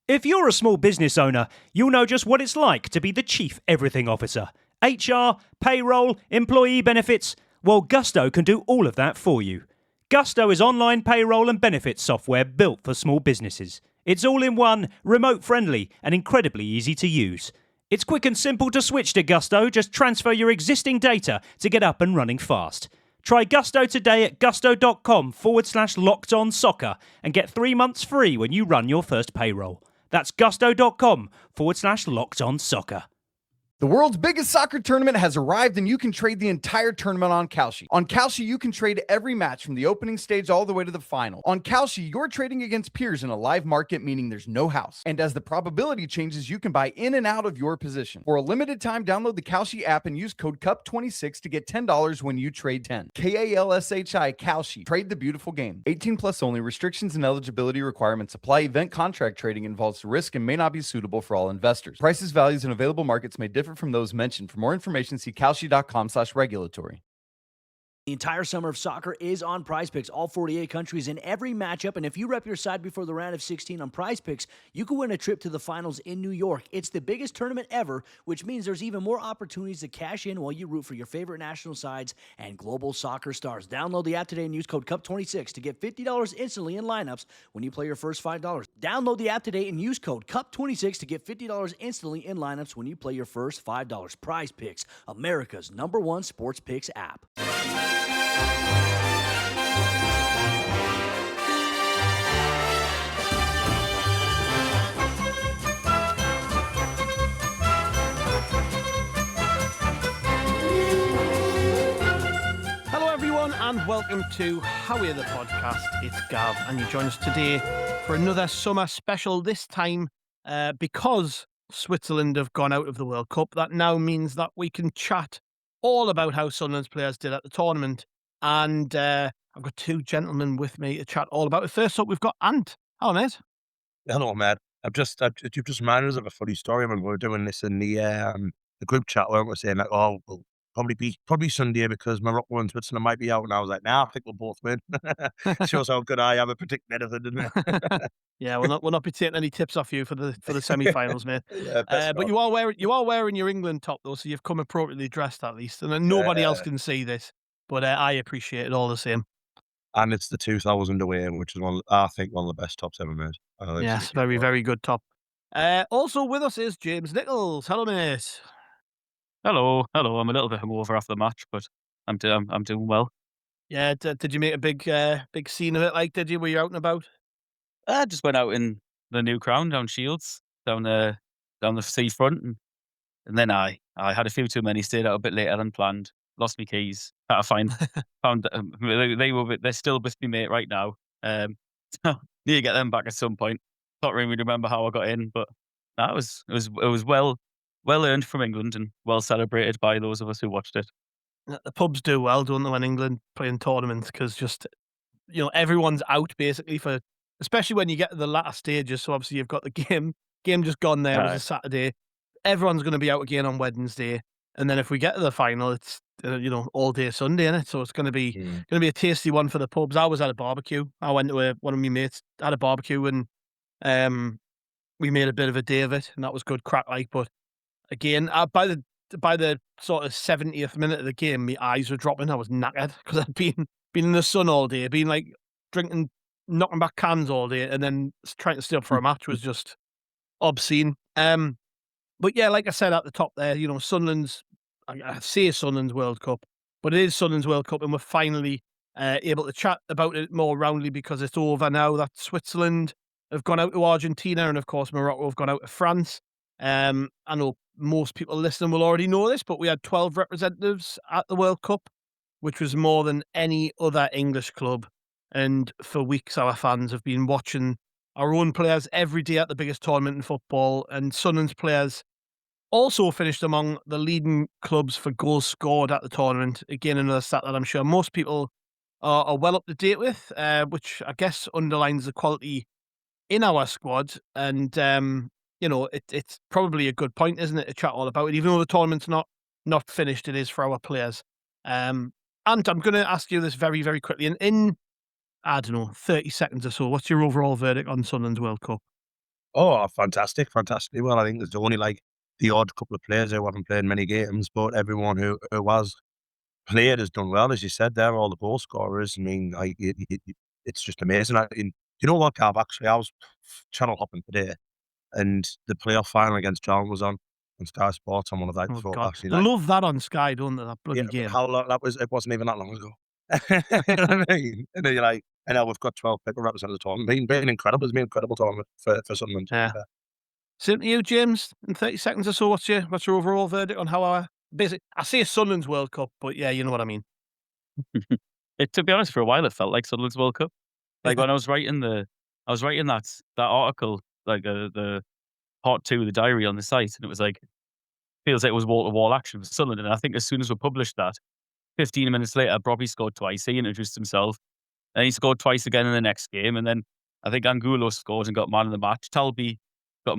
If you're a small business owner, you'll know just what it's like to be the chief everything officer. HR, payroll, employee benefits. Well, Gusto can do all of that for you. Gusto is online payroll and benefits software built for small businesses. It's all in one, remote friendly, and incredibly easy to use. It's quick and simple to switch to Gusto. Just transfer your existing data to get up and running fast. Try Gusto today at gusto.com/lockedonsoccer and get 3 months free when you run your first payroll. That's gusto.com/lockedonsoccer. The world's biggest soccer tournament has arrived, and you can trade the entire tournament on Kalshi. On Kalshi, you can trade every match from the opening stage all the way to the final. On Kalshi, you're trading against peers in a live market, meaning there's no house. And as the probability changes, you can buy in and out of your position. For a limited time, download the Kalshi app and use code CUP26 to get $10 when you trade 10. KALSHI Kalshi. Trade the beautiful game. 18 plus only. Restrictions and eligibility requirements apply. Event contract trading involves risk and may not be suitable for all investors. Prices, values, and available markets may differ from those mentioned. For more information, see kalshi.com/regulatory. The entire summer of soccer is on PrizePicks, all 48 countries in every matchup. And if you rep your side before the round of 16 on PrizePicks, you can win a trip to the finals in New York. It's the biggest tournament ever, which means there's even more opportunities to cash in while you root for your favorite national sides and global soccer stars. Download the app today and use code CUP26 to get $50 instantly in lineups when you play your first $5. Download the app today and use code CUP26 to get $50 instantly in lineups when you play your first $5. PrizePicks, America's #1 sports picks app. Hello everyone and welcome to Howie the Podcast. It's Gav and you join us today for another summer special, this time because Switzerland have gone out of the World Cup. That now means that we can chat all about how Sunderland's players did at the tournament. And I've got two gentlemen with me to chat all about it. First up, we've got Ant. Hello, mate. Hello, mate. You've just reminded us of a funny story when we were doing this in the group chat, weren't we, saying like, oh, we'll probably Sunday because Morocco and Switzerland might be out, and I was like, nah, I think we'll both win. Shows how good I am at predicting anything, doesn't it? Yeah, we'll not be taking any tips off you for the semi-finals, mate. Yeah, but you are wearing your England top though, so you've come appropriately dressed at least, and then nobody else can see this. But I appreciate it all the same. And it's the 2000 away, which is I think one of the best tops ever made. Yes, very, very good top. Also with us is James Nichols. Hello, mate. Hello. I'm a little bit hungover after the match, but I'm doing well. Yeah, did you make a big scene of it? Like, did you? Were you out and about? I just went out in the new crown down Shields, down the seafront, and then I had a few too many. Stayed out a bit later than planned. Lost my keys. Had to found they're still with me, mate, right now. So need to get them back at some point. Can't really remember how I got in, but that was well earned from England and well celebrated by those of us who watched it. The pubs do well, don't they, when England play in tournaments? Because just everyone's out basically for, especially when you get to the latter stages. So obviously you've got the game just gone there. It was a Saturday. Everyone's going to be out again on Wednesday, and then if we get to the final, it's all day Sunday, isn't it? So it's going to be a tasty one for the pubs. I was at a barbecue. I went to one of my mates had a barbecue, and we made a bit of a day of it, and that was good crack. Like, but again, by the sort of 70th minute of the game, my eyes were dropping. I was knackered because I'd been in the sun all day, been like drinking, knocking back cans all day, and then trying to stay up for a match was just obscene. But yeah, like I said at the top there, Sunderland's, I say Sunderland's World Cup, but it is Sunderland's World Cup, and we're finally able to chat about it more roundly because it's over now that Switzerland have gone out to Argentina, and of course Morocco have gone out to France. I know most people listening will already know this, but we had 12 representatives at the World Cup, which was more than any other English club. And for weeks, our fans have been watching our own players every day at the biggest tournament in football, and Sunderland's players also finished among the leading clubs for goals scored at the tournament. Again, another stat that I'm sure most people are well up to date with, which I guess underlines the quality in our squad. And it's probably a good point, isn't it, to chat all about it, even though the tournament's not finished. It is for our players. And I'm going to ask you this very, very quickly. In I don't know, 30 seconds or so, what's your overall verdict on Sunderland's World Cup? Oh, fantastic. Well, I think there's only like the odd couple of players who haven't played many games, but everyone who has played has done well, as you said there, all the goal scorers. I mean, it's just amazing. You know what, Gav? Actually, I was channel hopping today, and the playoff final against John was on Sky Sports on one of like Oh, the God. actually They like love that on Sky, don't they, that bloody yeah, but game? how long that was? It wasn't even that long ago. You know what I mean? And then you're like, I know we've got 12 people representing the tournament. Been incredible. It's been an incredible tournament for Sunderland. Yeah. Same to you, James, in 30 seconds or so. What's your overall verdict on how our I say Sunderland's World Cup, but yeah, you know what I mean. To be honest, for a while it felt like Sunderland's World Cup. Like when I was writing that article, like the part 2 of the diary on the site, and it was like feels like it was wall to wall action for Sunderland. And I think as soon as we published that, 15 minutes later, Bobby scored twice. He introduced himself, and he scored twice again in the next game. And then I think Angulo scored and got man of the match. Talby got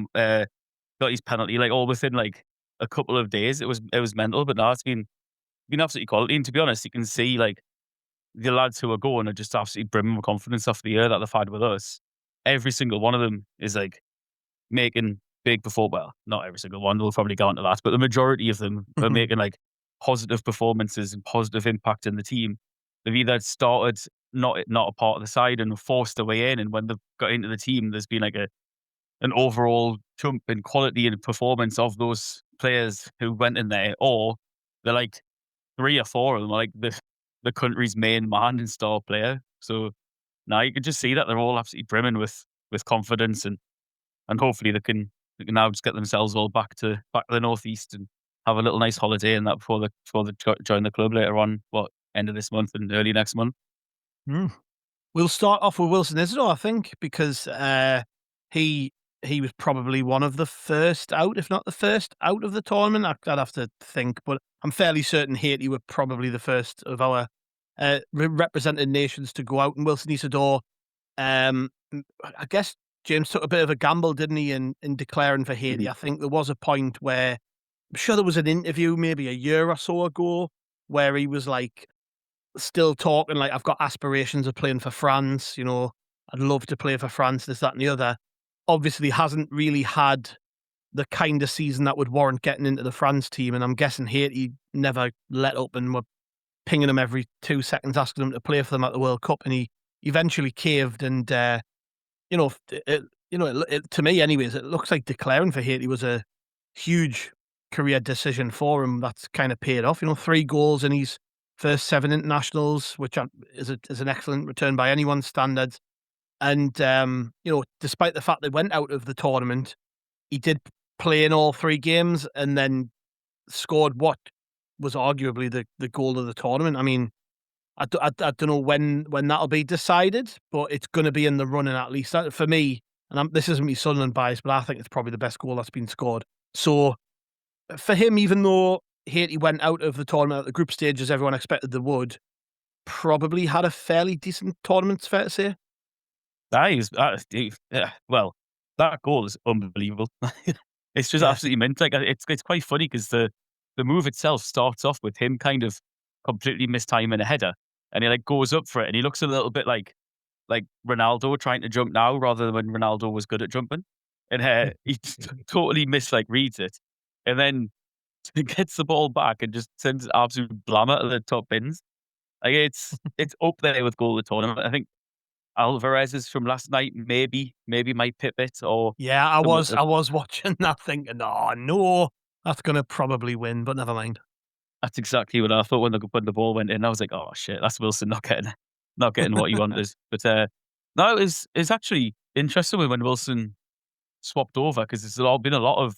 his penalty like all within like a couple of days. It was mental, but now it's been absolutely quality. And to be honest, you can see like the lads who are going are just absolutely brimming with confidence off the year that they've had with us. Every single one of them is like making big well, not every single one, we'll probably go into that, but the majority of them are making like positive performances and positive impact in the team. They've either started not a part of the side and forced their way in, and when they've got into the team, there's been like an overall jump in quality and performance of those players who went in there, or they're like 3 or 4 of them are like the country's main man and star player. So now you can just see that they're all absolutely brimming with confidence, and hopefully they can now just get themselves all back to the northeast and have a little nice holiday and that before they join the club later on, end of this month and early next month. We'll start off with Wilson Isidore, I think, because he was probably one of the first out, if not the first out of the tournament. I'd have to think, but I'm fairly certain Haiti were probably the first of our represented nations to go out. And Wilson Isidore, I guess James took a bit of a gamble, didn't he, in declaring for Haiti? I think there was a point where I'm sure there was an interview maybe a year or so ago where he was like still talking like, I've got aspirations of playing for France, you know, I'd love to play for France, this, that, and the other. Obviously hasn't really had the kind of season that would warrant getting into the France team. And I'm guessing Haiti never let up and were pinging him every 2 seconds, asking him to play for them at the World Cup. And he eventually caved. And, to me anyways, it looks like declaring for Haiti was a huge career decision for him. That's kind of paid off, 3 goals in his first 7 internationals, which is an excellent return by anyone's standards. And, despite the fact they went out of the tournament, he did play in all 3 games and then scored what was arguably the goal of the tournament. I mean, I don't know when that'll be decided, but it's going to be in the running at least. For me, and this isn't me Sunderland bias, but I think it's probably the best goal that's been scored. So for him, even though Haiti went out of the tournament at the group stage as everyone expected they would, probably had a fairly decent tournament, it's fair to say. Well, that goal is unbelievable. It's just absolutely mint. Like it's quite funny because the move itself starts off with him kind of completely mistiming a header, and he like goes up for it, and he looks a little bit like Ronaldo trying to jump now rather than when Ronaldo was good at jumping, and he totally reads it, and then gets the ball back and just sends an absolute blammer to the top bins. Like it's up there with goal of the tournament. I think Alvarez's from last night maybe might pip it, or yeah, I was watching that thinking, oh no, that's gonna probably win, but never mind. That's exactly what I thought when the ball went in. I was like, oh shit, that's Wilson not getting what he wanted. But no, it's actually interesting when Wilson swapped over, because there's been a lot of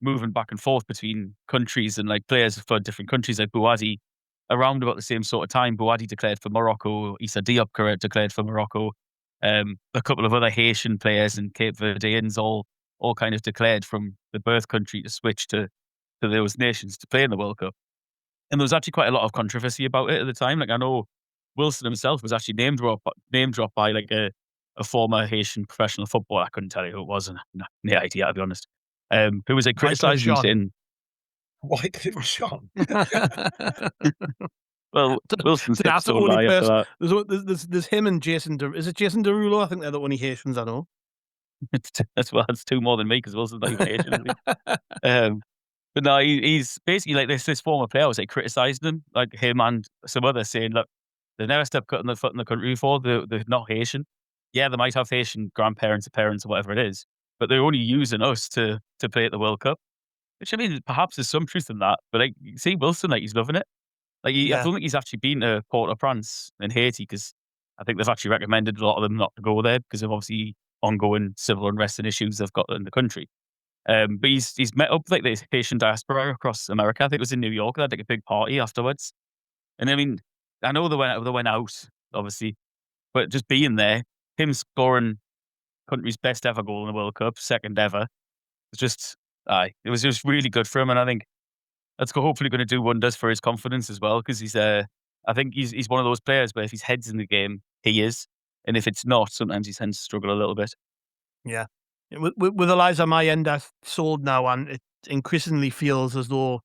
moving back and forth between countries and like players for different countries, like Bouhaddi. Around about the same sort of time, Bouhaddi declared for Morocco, Issa Diop declared for Morocco, a couple of other Haitian players and Cape Verdeans all kind of declared from the birth country to switch to those nations to play in the World Cup. And there was actually quite a lot of controversy about it at the time. Like I know Wilson himself was actually name dropped by like a former Haitian professional footballer. I couldn't tell you who it was, and no idea, to be honest. Who was criticising him saying, "Why did it was Sean?" Well, Wilson's that's the only lie after person. that. There's him and Jason. Is it Jason Derulo? I think they're the only Haitians I know. That's two more than me because Wilson's not even Asian, is he? But no, he's basically like this former player was like criticising him, like him and some others, saying, look, they've never stepped cutting their foot in the country before. They're not Haitian. Yeah, they might have Haitian grandparents or parents or whatever it is, but they're only using us to play at the World Cup. Which, I mean, perhaps there's some truth in that. But like, you see Wilson, like he's loving it. Like I Yeah. don't think he's actually been to Port-au-Prince in Haiti because I think they've actually recommended a lot of them not to go there because of obviously ongoing civil unrest and issues they've got in the country. But he's met up with like the Haitian diaspora across America. I think it was in New York. They had like a big party afterwards. And I mean, I know they went out, obviously, but just being there, him scoring country's best ever goal in the World Cup, second ever, was just it was just really good for him. And I think that's hopefully going to do wonders for his confidence as well because I think he's one of those players where if his head's in the game, he is, and if it's not, sometimes he tends to struggle a little bit. Yeah. With Eliza Mayenda sold now, and it increasingly feels as though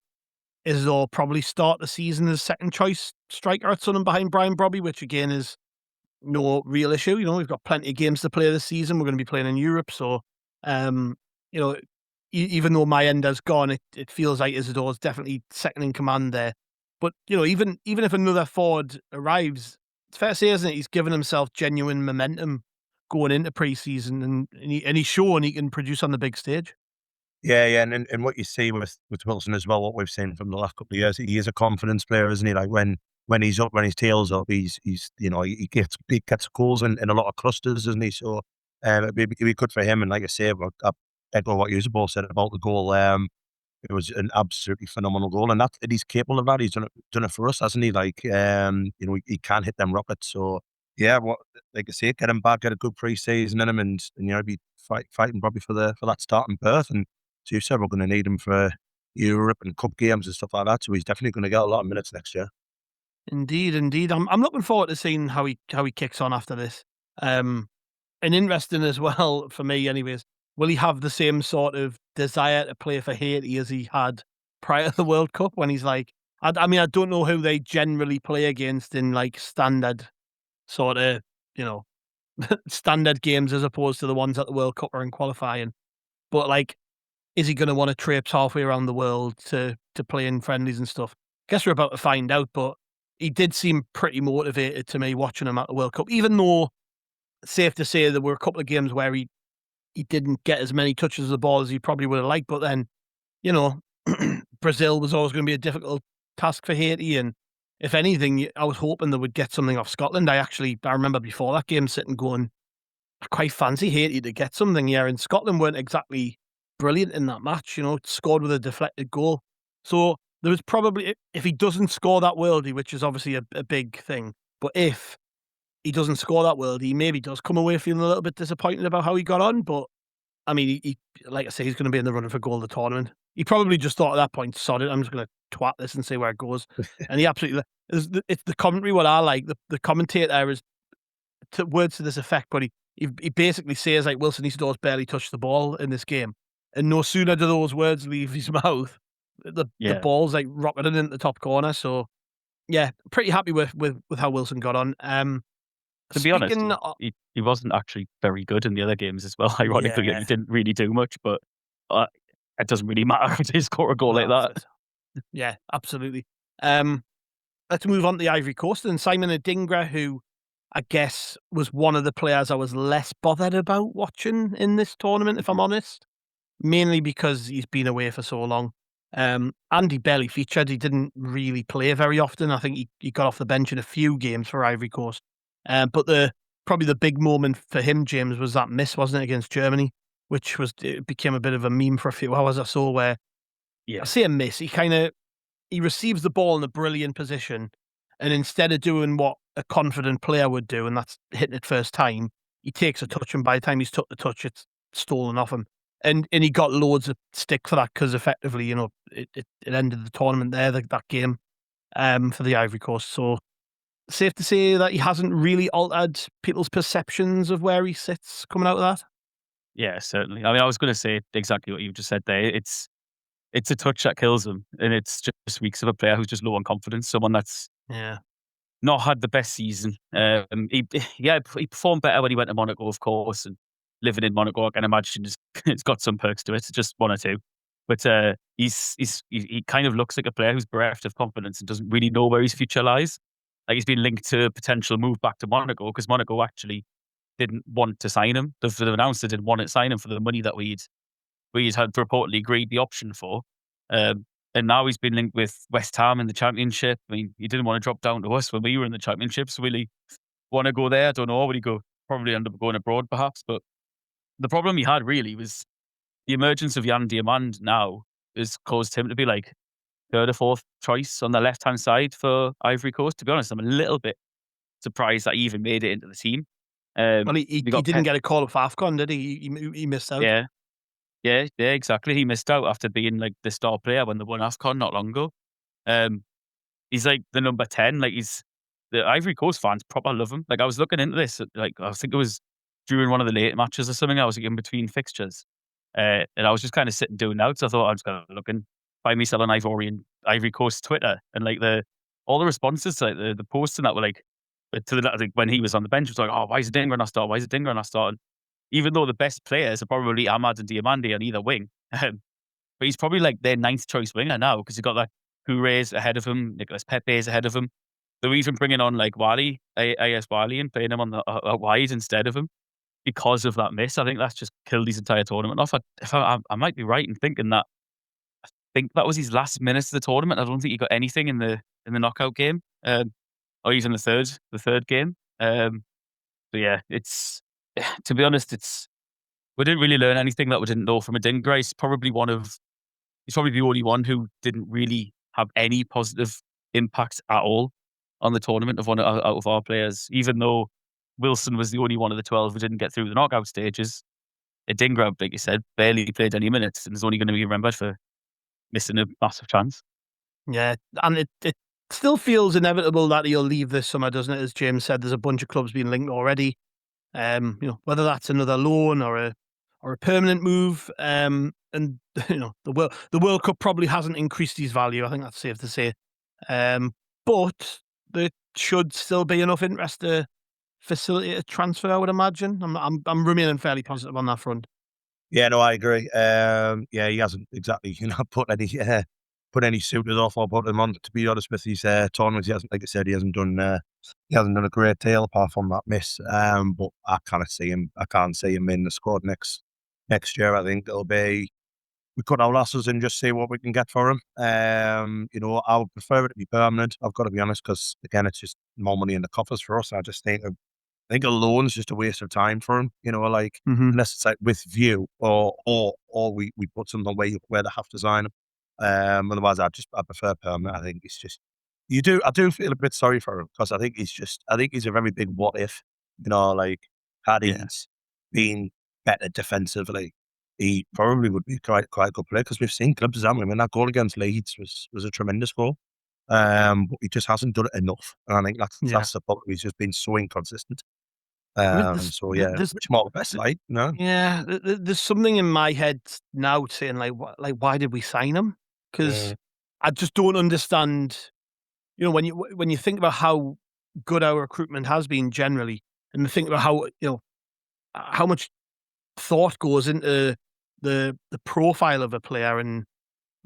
probably start the season as second choice striker at Sunderland behind Brian Brobby, which again is no real issue. You know, we've got plenty of games to play this season. We're going to be playing in Europe, so you know, even though Mayenda's gone, it feels like Isidore's definitely second in command there. But you know, even if another forward arrives, it's fair to say, isn't it? He's given himself genuine momentum going into pre-season, and he's showing he can produce on the big stage. Yeah, and what you see with Wilson as well, what we've seen from the last couple of years, he is a confidence player, isn't he? Like when he's up, when his tail's up, he's you know, he gets goals in a lot of clusters, doesn't he? So it'd be good for him. And like I say, I echo what you both said about the goal. It was an absolutely phenomenal goal, and he's capable of that. He's done it for us, hasn't he? Like you know, he can hit them rockets. So yeah, like I say, get him back, get a good pre-season in him, and you know, be fighting probably for that starting berth. And so you said we're going to need him for Europe and cup games and stuff like that. So he's definitely going to get a lot of minutes next year. Indeed. I'm looking forward to seeing how he kicks on after this. And interesting as well for me, anyways. Will he have the same sort of desire to play for Haiti as he had prior to the World Cup when he's like, I mean, I don't know who they generally play against in like standard sort of, you know, standard games as opposed to the ones at the World Cup or in qualifying. But like, is he going to want to traipse halfway around the world to play in friendlies and stuff? Guess we're about to find out, but he did seem pretty motivated to me watching him at the World Cup, even though safe to say there were a couple of games where he didn't get as many touches of the ball as he probably would have liked. But then, you know, Brazil was always going to be a difficult task for Haiti. And if anything, I was hoping they would get something off Scotland. I remember before that game sitting going, I quite fancy Haiti to get something here. And Scotland weren't exactly brilliant in that match, you know, scored with a deflected goal. So there was probably, if he doesn't score that worldie, which is obviously a big thing, but if he doesn't score that worldie, he maybe does come away feeling a little bit disappointed about how he got on. But I mean, he like I say, he's going to be in the running for goal of the tournament. He probably just thought at that point, sod it, I'm just going to twat this and see where it goes. And he absolutely, it's the commentary, what I like, the commentator is, words to this effect, but he basically says like Wilson Isidore's barely touched the ball in this game. And no sooner do those words leave his mouth, the ball's like rocketing into the top corner. So yeah, pretty happy with how Wilson got on. To be honest, he wasn't actually very good in the other games as well. Ironically, he didn't really do much, but it doesn't really matter if they score a goal like that. Yeah, absolutely. Let's move on to the Ivory Coast and Simon Adingra, who I guess was one of the players I was less bothered about watching in this tournament, if I'm honest, mainly because he's been away for so long. And he barely featured. He didn't really play very often. I think he got off the bench in a few games for Ivory Coast. But probably the big moment for him, James, was that miss, wasn't it, against Germany, which it became a bit of a meme for a few hours or so, where I say a miss, he receives the ball in a brilliant position, and instead of doing what a confident player would do, and that's hitting it first time, he takes a touch, and by the time he's took the touch, it's stolen off him. And he got loads of stick for that because effectively, you know, it ended the tournament there, that game, for the Ivory Coast. So safe to say that he hasn't really altered people's perceptions of where he sits coming out of that. Yeah, certainly. I mean, I was going to say exactly what you just said there. It's a touch that kills him, and it's just weeks of a player who's just low on confidence. Someone that's not had the best season. He performed better when he went to Monaco, of course, and living in Monaco, I can imagine it's got some perks to it. Just one or two. But he kind of looks like a player who's bereft of confidence and doesn't really know where his future lies. Like he's been linked to a potential move back to Monaco because Monaco actually didn't want to sign him. They've announced they didn't want to sign him for the money that we'd had reportedly agreed the option for. And now he's been linked with West Ham in the Championship. I mean, he didn't want to drop down to us when we were in the Championship. So will he want to go there? I don't know. Would he probably end up going abroad perhaps? But the problem he had really was the emergence of Jan Diamand now has caused him to be like third or fourth choice on the left-hand side for Ivory Coast. To be honest, I'm a little bit surprised that he even made it into the team. Well, he didn't get a call for AFCON, did he? He missed out. Yeah, exactly. He missed out after being like the star player when they won AFCON not long ago. He's like the number 10. Like the Ivory Coast fans proper love him. Like I was looking into this, like I think it was during one of the late matches or something. I was like, in between fixtures, and I was just kind of sitting doing notes. I thought I was going to look and find myself on Ivory Coast Twitter, and like all the responses to like the posts and that were like like when he was on the bench, it was like, oh, why is Dingra not starting? Why is Dingra not starting? Even though the best players are probably Ahmad and Diamandi on either wing. But he's probably like their 9th choice winger now because he's got like Houray's ahead of him, Nicolas Pepe's ahead of him. They're even bringing on like Wally, AS Wally, and playing him on the wide instead of him because of that miss. I think that's just killed his entire tournament off. I might be right in thinking that. I think that was his last minutes of the tournament. I don't think he got anything in the knockout game, or even the third game. But yeah, to be honest, we didn't really learn anything that we didn't know from Adingra. He's probably the only one who didn't really have any positive impact at all on the tournament out of our players. Even though Wilson was the only one of the 12 who didn't get through the knockout stages, Adingra, like you said, barely played any minutes and is only going to be remembered for missing a massive chance. Yeah, and it still feels inevitable that he'll leave this summer, doesn't it? As James said, there's a bunch of clubs being linked already. Whether that's another loan or a permanent move. And the World Cup probably hasn't increased his value. I think that's safe to say. But there should still be enough interest to facilitate a transfer, I would imagine. I'm remaining fairly positive on that front. Yeah, no, I agree. He hasn't exactly, put any suitors off or put them on. To be honest with his tournaments, he hasn't, like I said, he hasn't done a great deal apart from that miss. But I can't see him in the squad next year. I think we cut our losses and just see what we can get for him. I would prefer it to be permanent. I've got to be honest, because again, it's just more money in the coffers for us. I just think a loan is just a waste of time for him. Unless it's like with view or we put something where they have to sign him. Otherwise, I prefer permanent. I think it's just I do feel a bit sorry for him because I think he's a very big what if. Had he been better defensively, he probably would be quite a good player because we've seen clubs, haven't we? I mean, that goal against Leeds was a tremendous goal. But he just hasn't done it enough, and I think that's the problem. He's just been so inconsistent. Which more the best, like, no? Yeah, there's something in my head now saying like why did we sign him? Because I just don't understand. When you think about how good our recruitment has been generally, and think about how much thought goes into the profile of a player and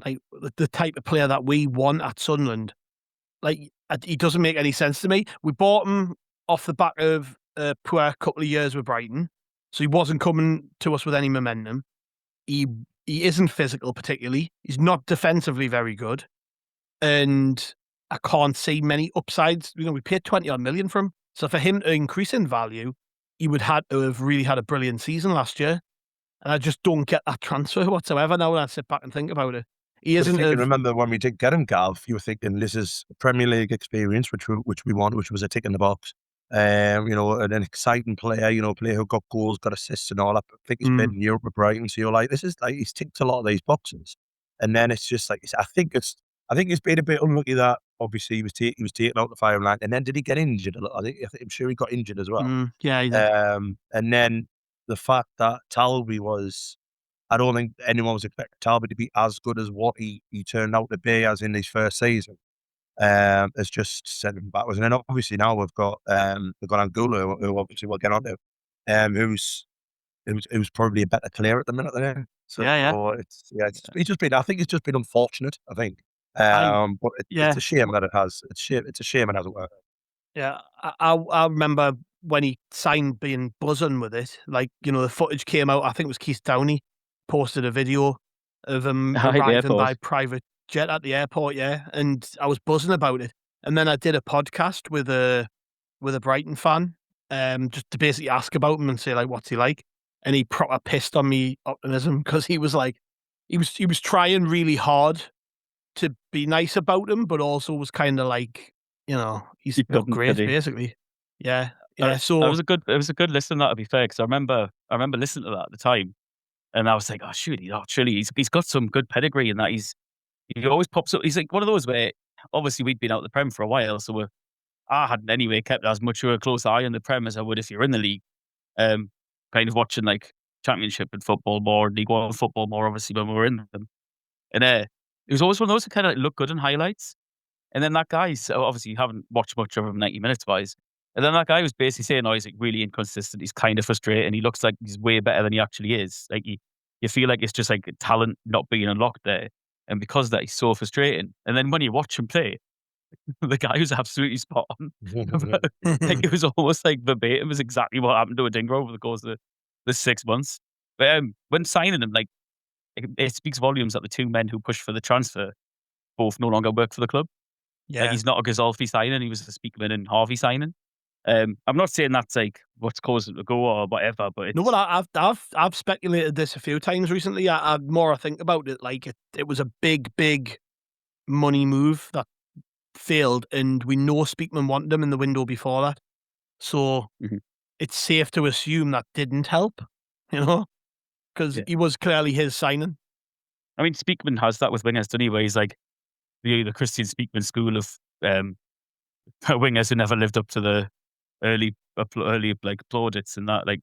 like the type of player that we want at Sunderland, like he doesn't make any sense to me. We bought him off the back of a poor couple of years with Brighton, so he wasn't coming to us with any momentum. He isn't physical particularly. He's not defensively very good, and I can't see many upsides. We paid 20-odd million for him, so for him to increase in value, he would have to have really had a brilliant season last year. And I just don't get that transfer whatsoever now when I sit back and think about it. He isn't. Remember when we did get him, Gav, you were thinking this is Premier League experience, which we want, which was a tick in the box. An exciting player, a player who got goals, got assists and all that. I think he's played in Europe with Brighton, so you're like, this is like he's ticked a lot of these boxes. And then it's just like I think he's been a bit unlucky that obviously he was taken out the firing line. And then did he get injured? I'm sure he got injured as well. Yeah, he did. And then the fact that Talby I don't think anyone was expecting Talby to be as good as what he turned out to be as in his first season. Has just sent him backwards. And then obviously now we've got Angulo, who obviously we'll get on to, who's it was probably a better player at the minute there. So Yeah. it's just been. I think it's just been unfortunate. I think, but it's a shame that it has. It's a shame it hasn't worked. Yeah, I remember when he signed being buzzing with it. Like, the footage came out. I think it was Keith Downey posted a video of him At the arriving by airport. private jet at the airport. Yeah, and I was buzzing about it. And then I did a podcast with a Brighton fan, just to basically ask about him and say like, what's he like? And he proper pissed on me optimism because he was like, he was trying really hard to be nice about him, but also was kind of like, he's He not couldn't, great, did he? basically. Yeah. It So was a good listen, that, to be fair, because I remember listening to that at the time, and I was like, oh surely he's got some good pedigree in that he always pops up. He's like one of those where obviously we'd been out the Prem for a while, so I hadn't anyway kept as much of a close eye on the Prem as I would if you're in the league. Kind of watching like Championship and football more, League One football more, obviously when we were in them. And it was always one of those that kind of look good in highlights. And then that guy, so obviously you haven't watched much of him 90 minutes wise. And then that guy was basically saying, oh, he's like really inconsistent. He's kind of frustrating. He looks like he's way better than he actually is. Like you feel like it's just like talent not being unlocked there. And because of that, he's so frustrating. And then when you watch him play, the guy was absolutely spot on. Like it was almost like verbatim was exactly what happened to Adingra over the course of the 6 months. But when signing him, like it speaks volumes that the two men who pushed for the transfer both no longer work for the club. Like yeah, he's not a Gazolfi signing; he was a Speakman and Harvey signing. I'm not saying that's like what's caused him to go or whatever, but no, well, I've speculated this a few times recently. I more I think about it, like it was a big money move that failed, and we know Speakman wanted him in the window before that, so Mhm. it's safe to assume that didn't help, because Yeah. he was clearly his signing. I mean, Speakman has that with wingers, doesn't he? Where he's like the Christian Speakman school of wingers who never lived up to the early like plaudits and that, like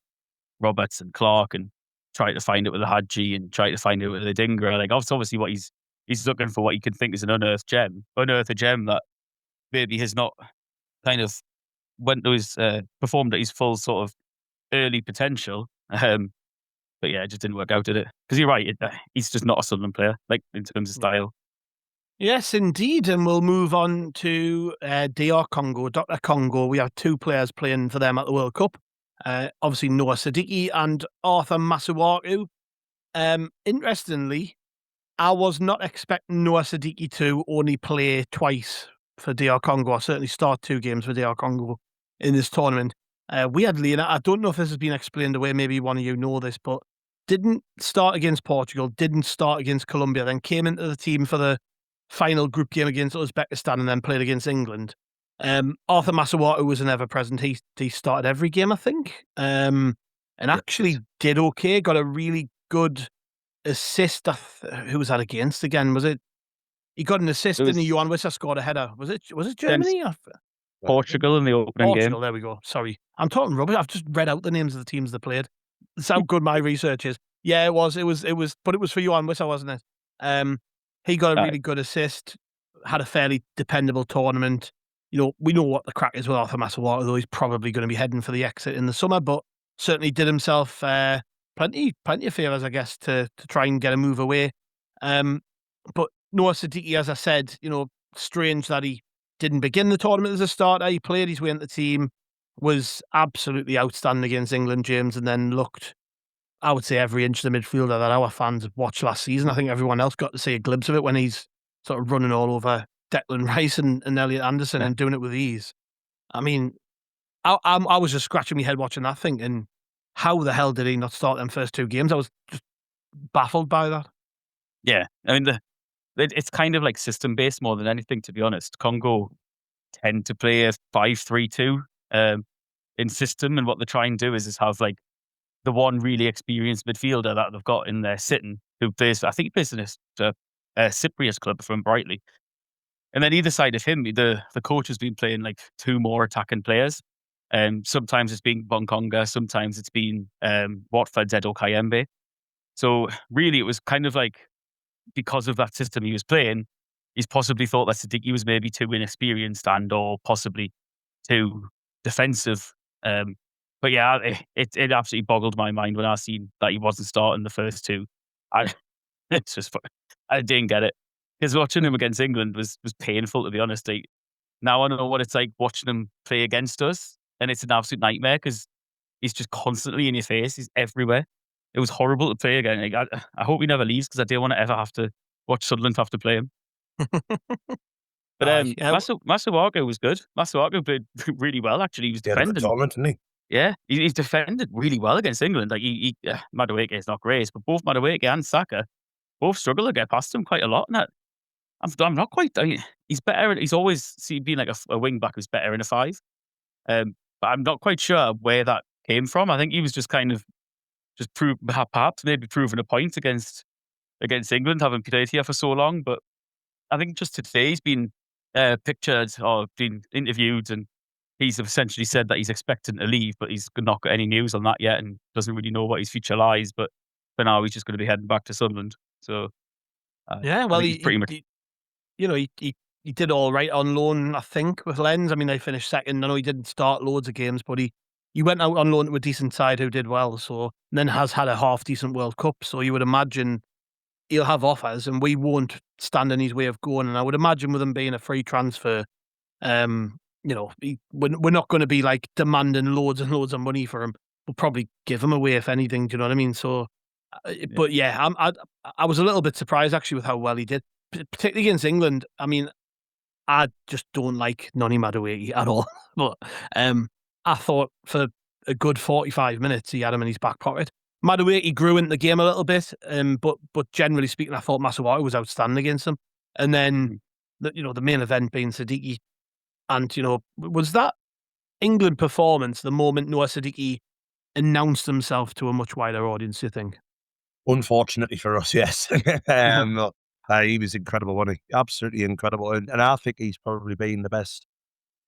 Roberts and Clark, and try to find it with the Hadji and try to find it with the Dingra. Like obviously what he's looking for, what he can think is an unearth a gem that maybe has not kind of went to his performed at his full sort of early potential. But yeah, it just didn't work out, did it? Because you're right, he's just not a Sunderland player, like in terms of style. Yes, indeed. And we'll move on to DR Congo, Dr. Congo. We have two players playing for them at the World Cup. Obviously, Noah Siddiqui and Arthur Masuaku. Interestingly, I was not expecting Noah Siddiqui to only play twice for DR Congo, or certainly start 2 games for DR Congo in this tournament. We had Lena, I don't know if this has been explained away, maybe one of you know this, but didn't start against Portugal, didn't start against Colombia, then came into the team for the final group game against Uzbekistan and then played against England. Arthur Masuaku was an ever-present. He started every game, I think, and actually did okay, got a really good assist. Who was that against again? Was it? He got an assist and Johan Wissa scored a header. Was it Germany? Portugal in the opening Portugal, game. there we go. Sorry. I'm talking rubbish. I've just read out the names of the teams that played. That's how good my research is. Yeah, it was, but it was for Johan Wissa, wasn't it? He got a really good assist, had a fairly dependable tournament. We know what the crack is with Arthur Masuaku, though he's probably going to be heading for the exit in the summer, but certainly did himself plenty of favours, I guess, to try and get a move away. But Noah Siddiqui, as I said, strange that he didn't begin the tournament as a starter. He played his way into the team, was absolutely outstanding against England, James, and then looked, I would say, every inch of the midfielder that our fans watched last season. I think everyone else got to see a glimpse of it when he's sort of running all over Declan Rice and Elliot Anderson and doing it with ease. I mean, I was just scratching my head watching that, thinking, how the hell did he not start them first 2 games? I was just baffled by that. Yeah, I mean, it's kind of like system based more than anything, to be honest. Congo tend to play a 5-3-2 in system, and what they try and do is have like the one really experienced midfielder that they've got in there sitting, who plays, I think he plays in a Cyprus club from Brightly. And then either side of him, the coach has been playing like 2 more attacking players. Sometimes it's been Bonkonga, sometimes it's been Watford's Edo Kayembe. So really, it was kind of like, because of that system he was playing, he's possibly thought that Siddiqui was maybe too inexperienced and or possibly too defensive. But But yeah, it absolutely boggled my mind when I seen that he wasn't starting the first two. I it's just I didn't get it, because watching him against England was painful, to be honest. Now I know what it's like watching him play against us, and it's an absolute nightmare because he's just constantly in your face. He's everywhere. It was horrible to play again. Like, I hope he never leaves, because I don't want to ever have to watch Sunderland have to play him. But Yeah, Masuaku was good. Masuaku played really well, actually. He was He had a good defending. tournament, didn't he? Yeah, he's defended really well against England. Like, Madueke is not great, but both Madueke and Saka both struggle to get past him quite a lot. And I'm not quite. I mean, he's better. He's always been like a wing back who's better in a five. But I'm not quite sure where that came from. I think he was just kind of perhaps maybe proving a point against England, having played here for so long. But I think just today he's been pictured or been interviewed, and he's essentially said that he's expecting to leave, but he's not got any news on that yet, and doesn't really know what his future lies. But for now, he's just going to be heading back to Sunderland. So yeah. I Well, think he's pretty much. he did all right on loan, I think, with Lens. I mean, they finished second. I know he didn't start loads of games, but he went out on loan to a decent side who did well. So, and then has had a half decent World Cup. So you would imagine he'll have offers, and we won't stand in his way of going. And I would imagine with him being a free transfer, we're not going to be like demanding loads and loads of money for him. We'll probably give him away if anything. Do you know what I mean? So, but yeah, I was a little bit surprised actually with how well he did, particularly against England. I mean, I just don't like Noni Madueke at all. But I thought for a good 45 minutes he had him in his back pocket. Madueke grew into the game a little bit, but generally speaking, I thought Masuaku was outstanding against him. And then the main event being Siddiqui, and was that England performance the moment Noah Siddiqui announced himself to a much wider audience, you think? Unfortunately for us, yes. He was incredible, wasn't he? Absolutely incredible. And I think he's probably been the best,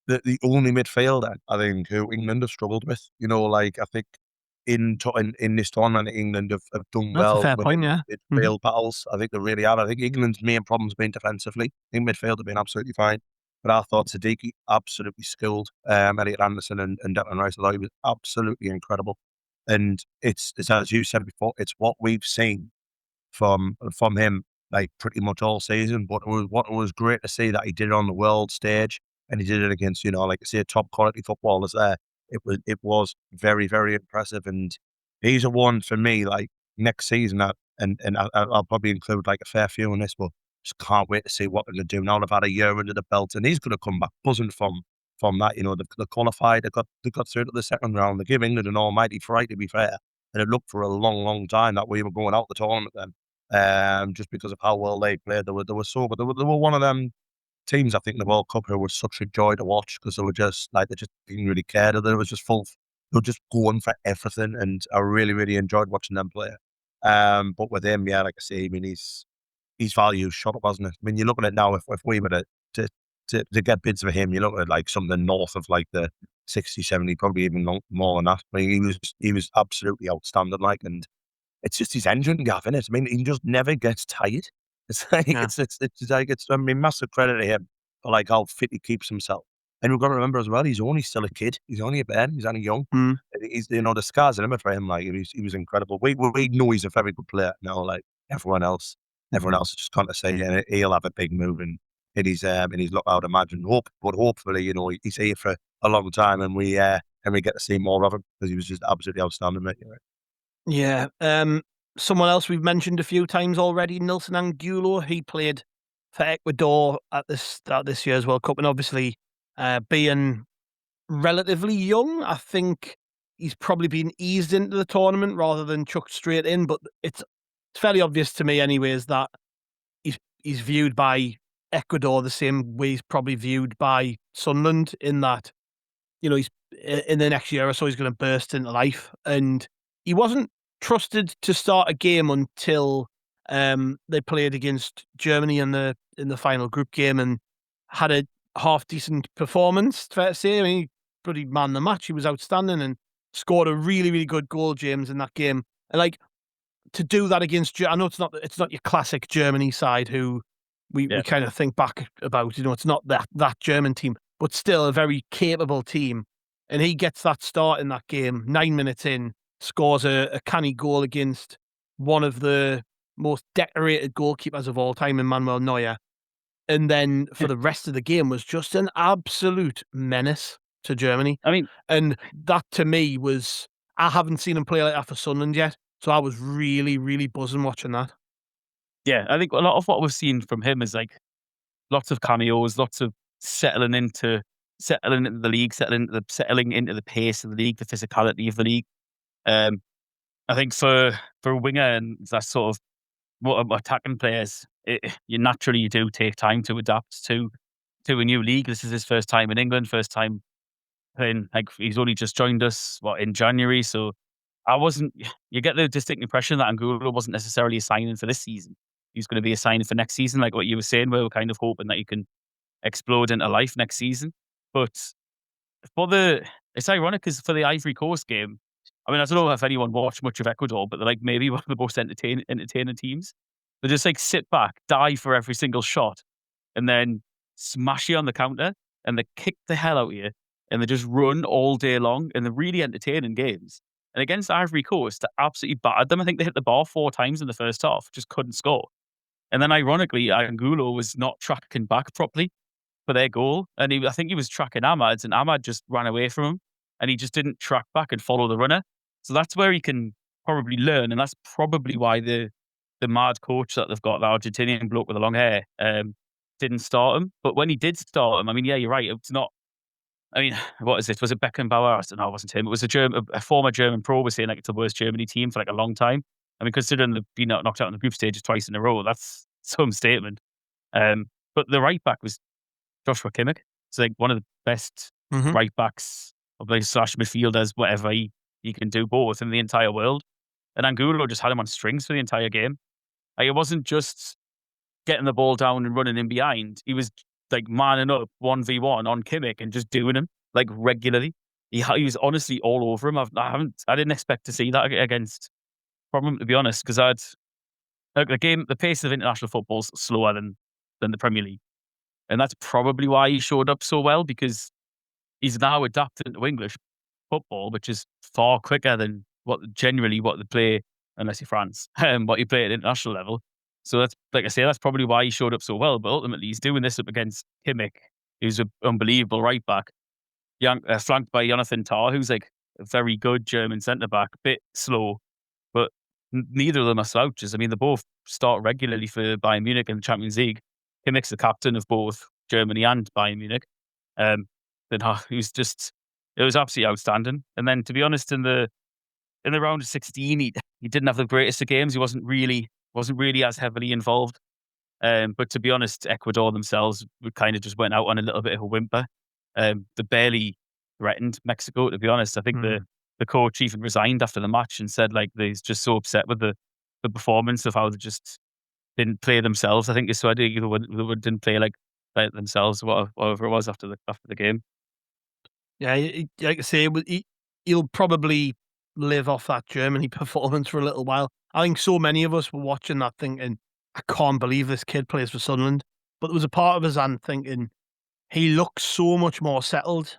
the only midfielder, I think, who England have struggled with. I think in this tournament, England have done That's well a fair with point, yeah. midfield battles. I think they really have. I think England's main problem's been defensively. I think midfield have been absolutely fine. But I thought Siddiqui absolutely skilled. Elliot Anderson and Declan Rice, I thought he was absolutely incredible. And it's as you said before, it's what we've seen from him like pretty much all season. But it was great to see that he did it on the world stage, and he did it against like I say, top quality footballers there. It was very, very impressive, and he's a one for me. Like next season, I'll probably include like a fair few in this, but just can't wait to see what they're going to do now. They've had a year under the belt, and he's going to come back buzzing from that. They qualified, they got through to the second round. They gave England an almighty fright, to be fair, and it looked for a long, long time that we were going out the tournament then, just because of how well they played. They were one of them teams, I think, in the World Cup who was such a joy to watch, because they just didn't really care. They were just they were just going for everything, and I really, really enjoyed watching them play. But with him, yeah, like I say, I mean, his value shot up, hasn't it? I mean, you look at it now. If we were to get bids for him, you look at like something north of like the 60, 70, probably even more than that. I mean, he was absolutely outstanding. Like, and it's just his engine, Gav, isn't it? I mean, he just never gets tired. It's like I mean, massive credit to him for like how fit he keeps himself. And we've got to remember as well, he's only still a kid. He's only a bairn. He's only young. He's the sky's the limit for him. Like he was incredible. We know he's a very good player now. Like everyone else is just kind of saying he'll have a big move in his lookout. Imagine but hopefully he's here for a long time, and we get to see more of him, because he was just absolutely outstanding, mate. Yeah. Someone else we've mentioned a few times already, Nilson Angulo. He played for Ecuador at this year's World Cup, and obviously being relatively young, I think he's probably been eased into the tournament rather than chucked straight in. But it's fairly obvious to me, anyways, that he's viewed by Ecuador the same way he's probably viewed by Sunderland, in that he's in the next year or so he's going to burst into life. And he wasn't trusted to start a game until they played against Germany in the final group game, and had a half decent performance, fair to say. I mean, he bloody man the match. He was outstanding and scored a really, really good goal, James, in that game. And like, to do that against, I know it's not your classic Germany side who we kind of think back about. It's not that German team, but still a very capable team. And he gets that start in that game, 9 minutes in, scores a canny goal against one of the most decorated goalkeepers of all time in Manuel Neuer. And then for the rest of the game was just an absolute menace to Germany. I mean, And that to me was, I haven't seen him play like that for Sunderland yet. So I was really, really buzzing watching that. yeah, I think a lot of what we've seen from him is like lots of cameos, lots of settling into the league, settling into the pace of the league, the physicality of the league. I think for a winger and that sort of what attacking players, you naturally do take time to adapt to a new league. This is his first time in England, first time playing. Like he's only just joined us in January, so you get the distinct impression that Angulo wasn't necessarily a signing for this season. He's going to be a signing for next season, like what you were saying. We're kind of hoping that he can explode into life next season. But it's ironic because for the Ivory Coast game, I mean, I don't know if anyone watched much of Ecuador, but they're like maybe one of the most entertaining teams. They just like sit back, dive for every single shot, and then smash you on the counter, and they kick the hell out of you, and they just run all day long, and they're really entertaining games. And against Ivory Coast, they absolutely battered them. I think they hit the bar 4 times in the first half, just couldn't score. And then ironically, Angulo was not tracking back properly for their goal. And I think he was tracking Ahmad's, and Ahmad just ran away from him, and he just didn't track back and follow the runner. So that's where he can probably learn, and that's probably why the mad coach that they've got, the Argentinian bloke with the long hair, didn't start him. But when he did start him, I mean, yeah, you're right. It's not. I mean, what is it? Was it Beckenbauer? No, it wasn't him. It was a former German pro was saying like it's the worst Germany team for like a long time. I mean, considering they've been knocked out in the group stages twice in a row, that's some statement. But the right back was Joshua Kimmich. It's like one of the best right backs or like slash midfielders, whatever he can do both in the entire world. And Angulo just had him on strings for the entire game. Like it wasn't just getting the ball down and running in behind. He was like manning up 1v1 on Kimmich and just doing him like regularly. He was honestly all over him. I didn't expect to see that against from him, to be honest, because the pace of international football is slower than the Premier League. And that's probably why he showed up so well, because he's now adapted to English football, which is far quicker than what they play, unless you're France, what you play at international level. So that's, like I say, that's probably why he showed up so well. But ultimately, he's doing this up against Kimmich, who's an unbelievable right back, flanked by Jonathan Tah, who's like a very good German centre back, a bit slow, but neither of them are slouches. I mean, they both start regularly for Bayern Munich in the Champions League. Kimmich's the captain of both Germany and Bayern Munich. It was absolutely outstanding. And then, to be honest, in the round of 16, he didn't have the greatest of games. He wasn't really as heavily involved. But to be honest, Ecuador themselves kind of just went out on a little bit of a whimper. They barely threatened Mexico, to be honest. I think the coach even resigned after the match and said like he's just so upset with the performance of how they just didn't play themselves. I think it's so they didn't play like themselves, whatever it was after the game. Yeah, like I say, he'll probably live off that Germany performance for a little while. I think so many of us were watching that thinking, I can't believe this kid plays for Sunderland. But there was a part of us and thinking, he looks so much more settled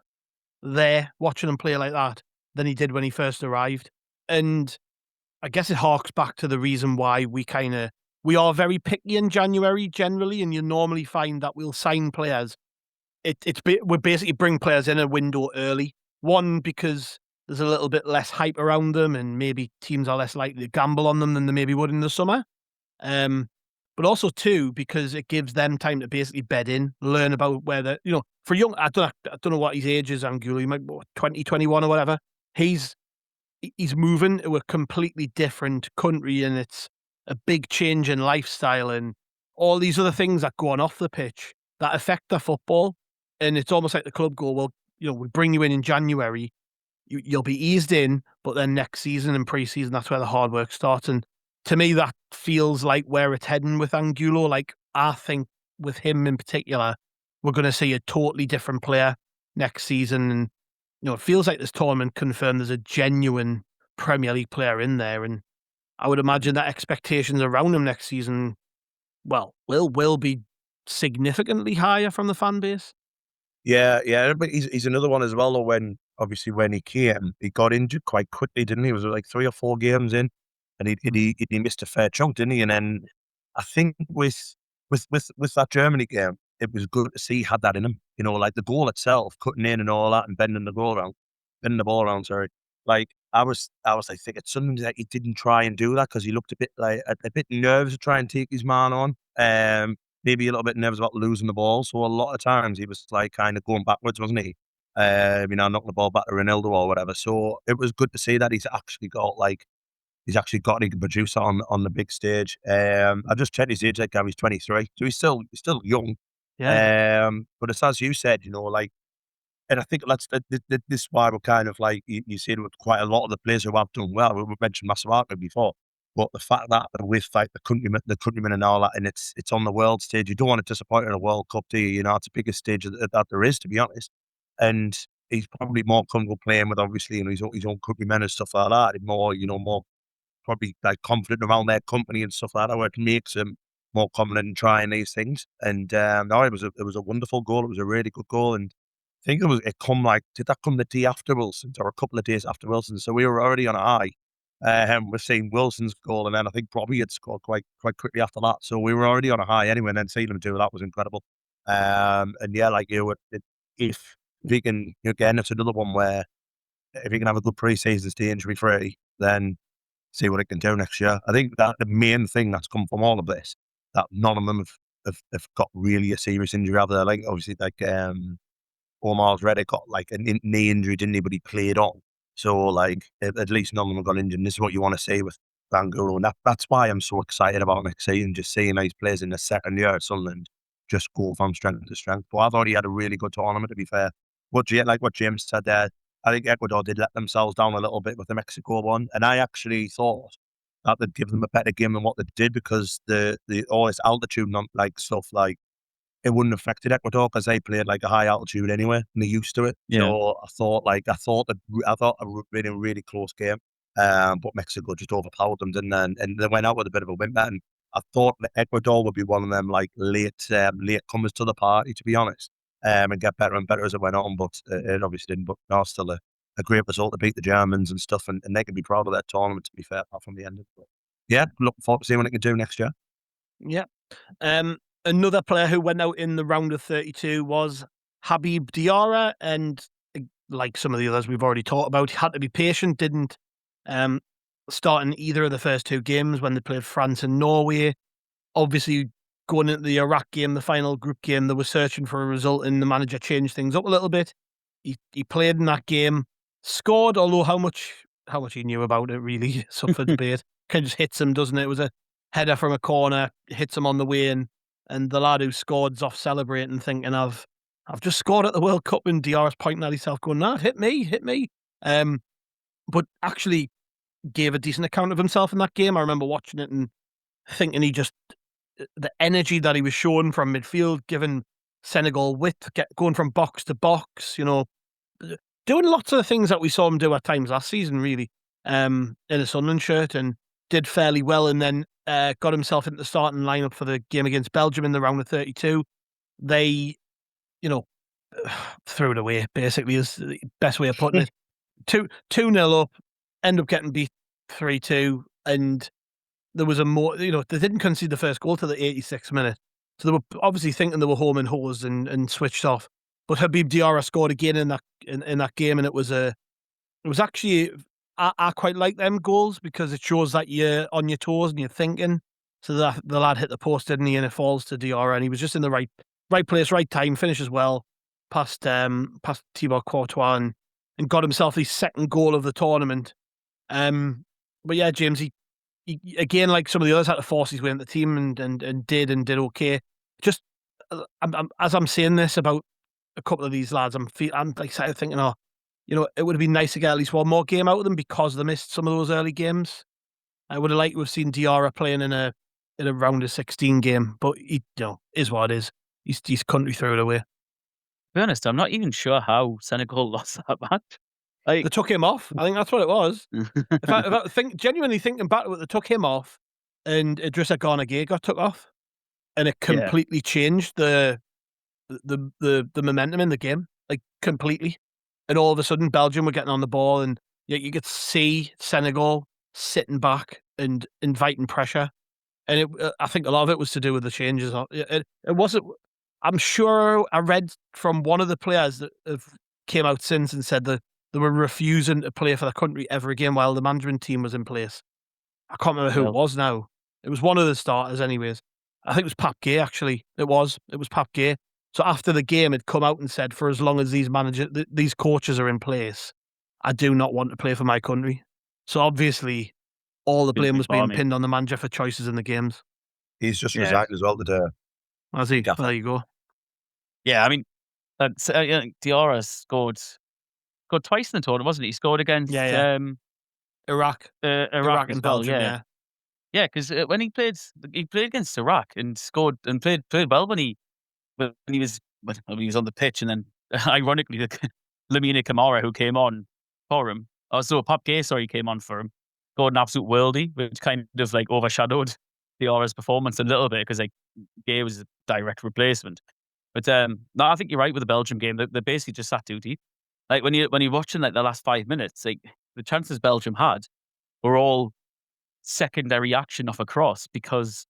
there watching him play like that than he did when he first arrived. And I guess it harks back to the reason why we are very picky in January generally, and you normally find that we'll sign players. We basically bring players in a window early. One, because there's a little bit less hype around them, and maybe teams are less likely to gamble on them than they maybe would in the summer. But also two, because it gives them time to basically bed in, learn about where they're, for young, I don't know what his age is, Angulo, he might be 20, 21 or whatever. He's moving to a completely different country, and it's a big change in lifestyle and all these other things that go on off the pitch that affect their football. And it's almost like the club go, well, we bring you in January, you'll be eased in, but then next season and pre-season, that's where the hard work starts. And to me, that feels like where it's heading with Angulo. Like, I think with him in particular, we're going to see a totally different player next season. And, it feels like this tournament confirmed there's a genuine Premier League player in there. And I would imagine that expectations around him next season, well, will be significantly higher from the fan base. Yeah, but he's another one as well. When obviously when he came, he got injured quite quickly, didn't he? It was like 3 or 4 games in, and he missed a fair chunk, didn't he? And then I think with that Germany game, it was good to see he had that in him. You know, like the goal itself, cutting in and all that, and bending the ball around. Sorry, like I was like thinking something that he didn't try and do that because he looked a bit like a bit nervous to try and take his man on. Maybe a little bit nervous about losing the ball. So a lot of times he was like kind of going backwards, wasn't he? Knocking the ball back to Ronaldo or whatever. So it was good to see that he's actually got he can produce it on the big stage. I just checked his age, like he's 23, so he's still young. Yeah. But it's as you said, you know, like, and I think this is why we're kind of like you see it with quite a lot of the players who have done well. We mentioned Masuaku before, but the fact that with like the countrymen and all that, and it's on the world stage, you don't want to disappoint in a World Cup, do you? You know, it's the biggest stage that there is, to be honest. And he's probably more comfortable playing with obviously, you know, his own countrymen and stuff like that. More probably like confident around their company and stuff like that, where it makes him more confident in trying these things. And no, it was a wonderful goal. It was a really good goal, and I think did that come the day after Wilson's or a couple of days after Wilson's? So we were already on a high. We're seeing Wilson's goal, and then I think Bobby had scored quite quickly after that. So we were already on a high anyway, and then seeing him do that was incredible. And yeah, like if he can, again, it's another one where if he can have a good pre-season, stay injury free, then see what it can do next year. I think that the main thing that's come from all of this, that none of them have got really a serious injury out there. Like obviously, like Omar's Reddick got like a knee injury, didn't he? But he played on. So like at least none of them have got injured. And this is what you want to see with Van Gogh. And that's why I'm so excited about next season, just seeing these players in the second year at Sunderland just go from strength to strength. But I thought he had a really good tournament, to be fair. What James said there, I think Ecuador did let themselves down a little bit with the Mexico one, and I actually thought that they'd give them a better game than what they did because the all this altitude and like stuff, like it wouldn't have affected Ecuador because they played like a high altitude anyway and they're used to it. Yeah. So I thought a really close game, but Mexico just overpowered them, didn't they? And they went out with a bit of a whimper. And I thought that Ecuador would be one of them like late comers to the party, to be honest. And get better and better as it went on, but it obviously didn't. But no, still a great result to beat the Germans and stuff, and they can be proud of that tournament, to be fair, apart from the end of it. But yeah, looking forward to seeing what it can do next year. Yeah. Another player who went out in the round of 32 was Habib Diarra, and like some of the others we've already talked about, he had to be patient, didn't start in either of the first 2 games when they played France and Norway. Obviously, going into the Iraq game, the final group game, they were searching for a result, and the manager changed things up a little bit. He played in that game, scored, although how much he knew about it really is up for debate. Kind of just hits him, doesn't it? It was a header from a corner, hits him on the way in, and the lad who scored's off celebrating, thinking, I've just scored at the World Cup, and Diarra's pointing at himself going, nah, hit me. But actually gave a decent account of himself in that game. I remember watching it and thinking the energy that he was showing from midfield, giving Senegal width, going from box to box, doing lots of the things that we saw him do at times last season, really, in a Sunderland shirt, and did fairly well, and then got himself into the starting lineup for the game against Belgium in the round of 32. They, threw it away, basically, is the best way of putting it. 2-0 up, end up getting beat 3-2, and there was they didn't concede the first goal to the 86th minute. So they were obviously thinking they were home and hosed and switched off. But Habib Diarra scored again in that game, and it was actually, I quite like them goals because it shows that you're on your toes and you're thinking. So that the lad hit the post, didn't he? And it falls to Diarra, and he was just in the right place, right time, finishes well, past Thibaut Courtois, and got himself his second goal of the tournament. But yeah, James, he again, like some of the others, had to force his way into the team and did okay. Just as I'm saying this about a couple of these lads, I'm like thinking, it would have been nice to get at least one more game out of them because they missed some of those early games. I would have liked to have seen Diarra playing in a round of 16 game, but he, is what it is. His country threw it away. To be honest, I'm not even sure how Senegal lost that match. Like, they took him off. I think that's what it was. if I genuinely thinking back to it, they took him off, and Idrissa Gana Gueye got took off, and it completely changed the momentum in the game, like completely. and all of a sudden Belgium were getting on the ball, and you could see Senegal sitting back and inviting pressure. And I think a lot of it was to do with the changes. It wasn't. I'm sure I read from one of the players that have came out since and said that they were refusing to play for the country ever again while the management team was in place. I can't remember who it was now. It was one of the starters, anyways. I think it was Pap Gay, actually. It was Pap Gay. So after the game, had come out and said, for as long as these coaches are in place, I do not want to play for my country. So obviously, all the blame was being pinned on the manager for choices in the games. He's just resigned as well today. Has he? There you go. Yeah, I mean, Diarra scored twice in the tournament, wasn't he? He scored against Iraq and Belgium. Yeah, because when he played against Iraq and scored and played well when he was on the pitch, and then ironically, Lamine Camara, who came on for him, Pap Gay, came on for him, scored an absolute worldie, which kind of like overshadowed Diarra's performance a little bit because like Gay was a direct replacement. But no, I think you're right with the Belgium game. They basically just sat too deep. Like when you're watching like the last 5 minutes, like the chances Belgium had were all secondary action off a cross because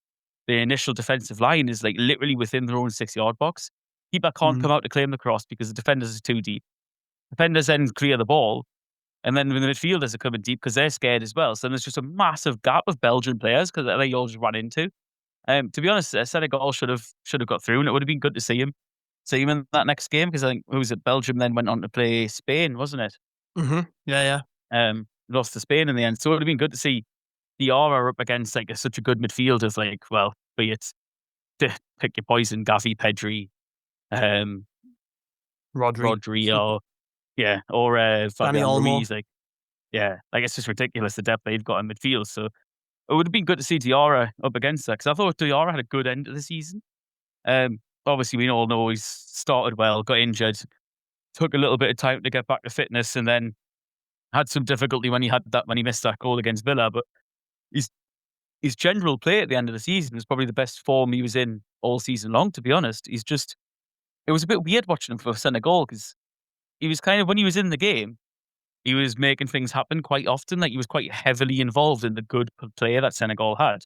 the initial defensive line is like literally within their own 6-yard box. Keeper can't come out to claim the cross because the defenders are too deep. Defenders then clear the ball, and then the midfielders are coming deep because they're scared as well. So there's just a massive gap of Belgian players because they all just run into. To be honest, Senegal should have got through, and it would have been good to see him in that next game because I think Belgium then went on to play Spain, wasn't it? Mm-hmm. Yeah. Lost to Spain in the end, so it would have been good to see Diarra up against like such a good midfield as like, well, be it pick your poison, Gavi, Pedri, Rodri, or Dani Fabian Olmo. Ruiz. Like it's just ridiculous the depth they've got in midfield. So it would have been good to see Diarra up against that because I thought Diarra had a good end of the season. Obviously, we all know he's started well, got injured, took a little bit of time to get back to fitness, and then had some difficulty when he missed that goal against Villa. But his general play at the end of the season was probably the best form he was in all season long, to be honest. It was a bit weird watching him for Senegal because he was kind of, when he was in the game, he was making things happen quite often. Like he was quite heavily involved in the good play that Senegal had.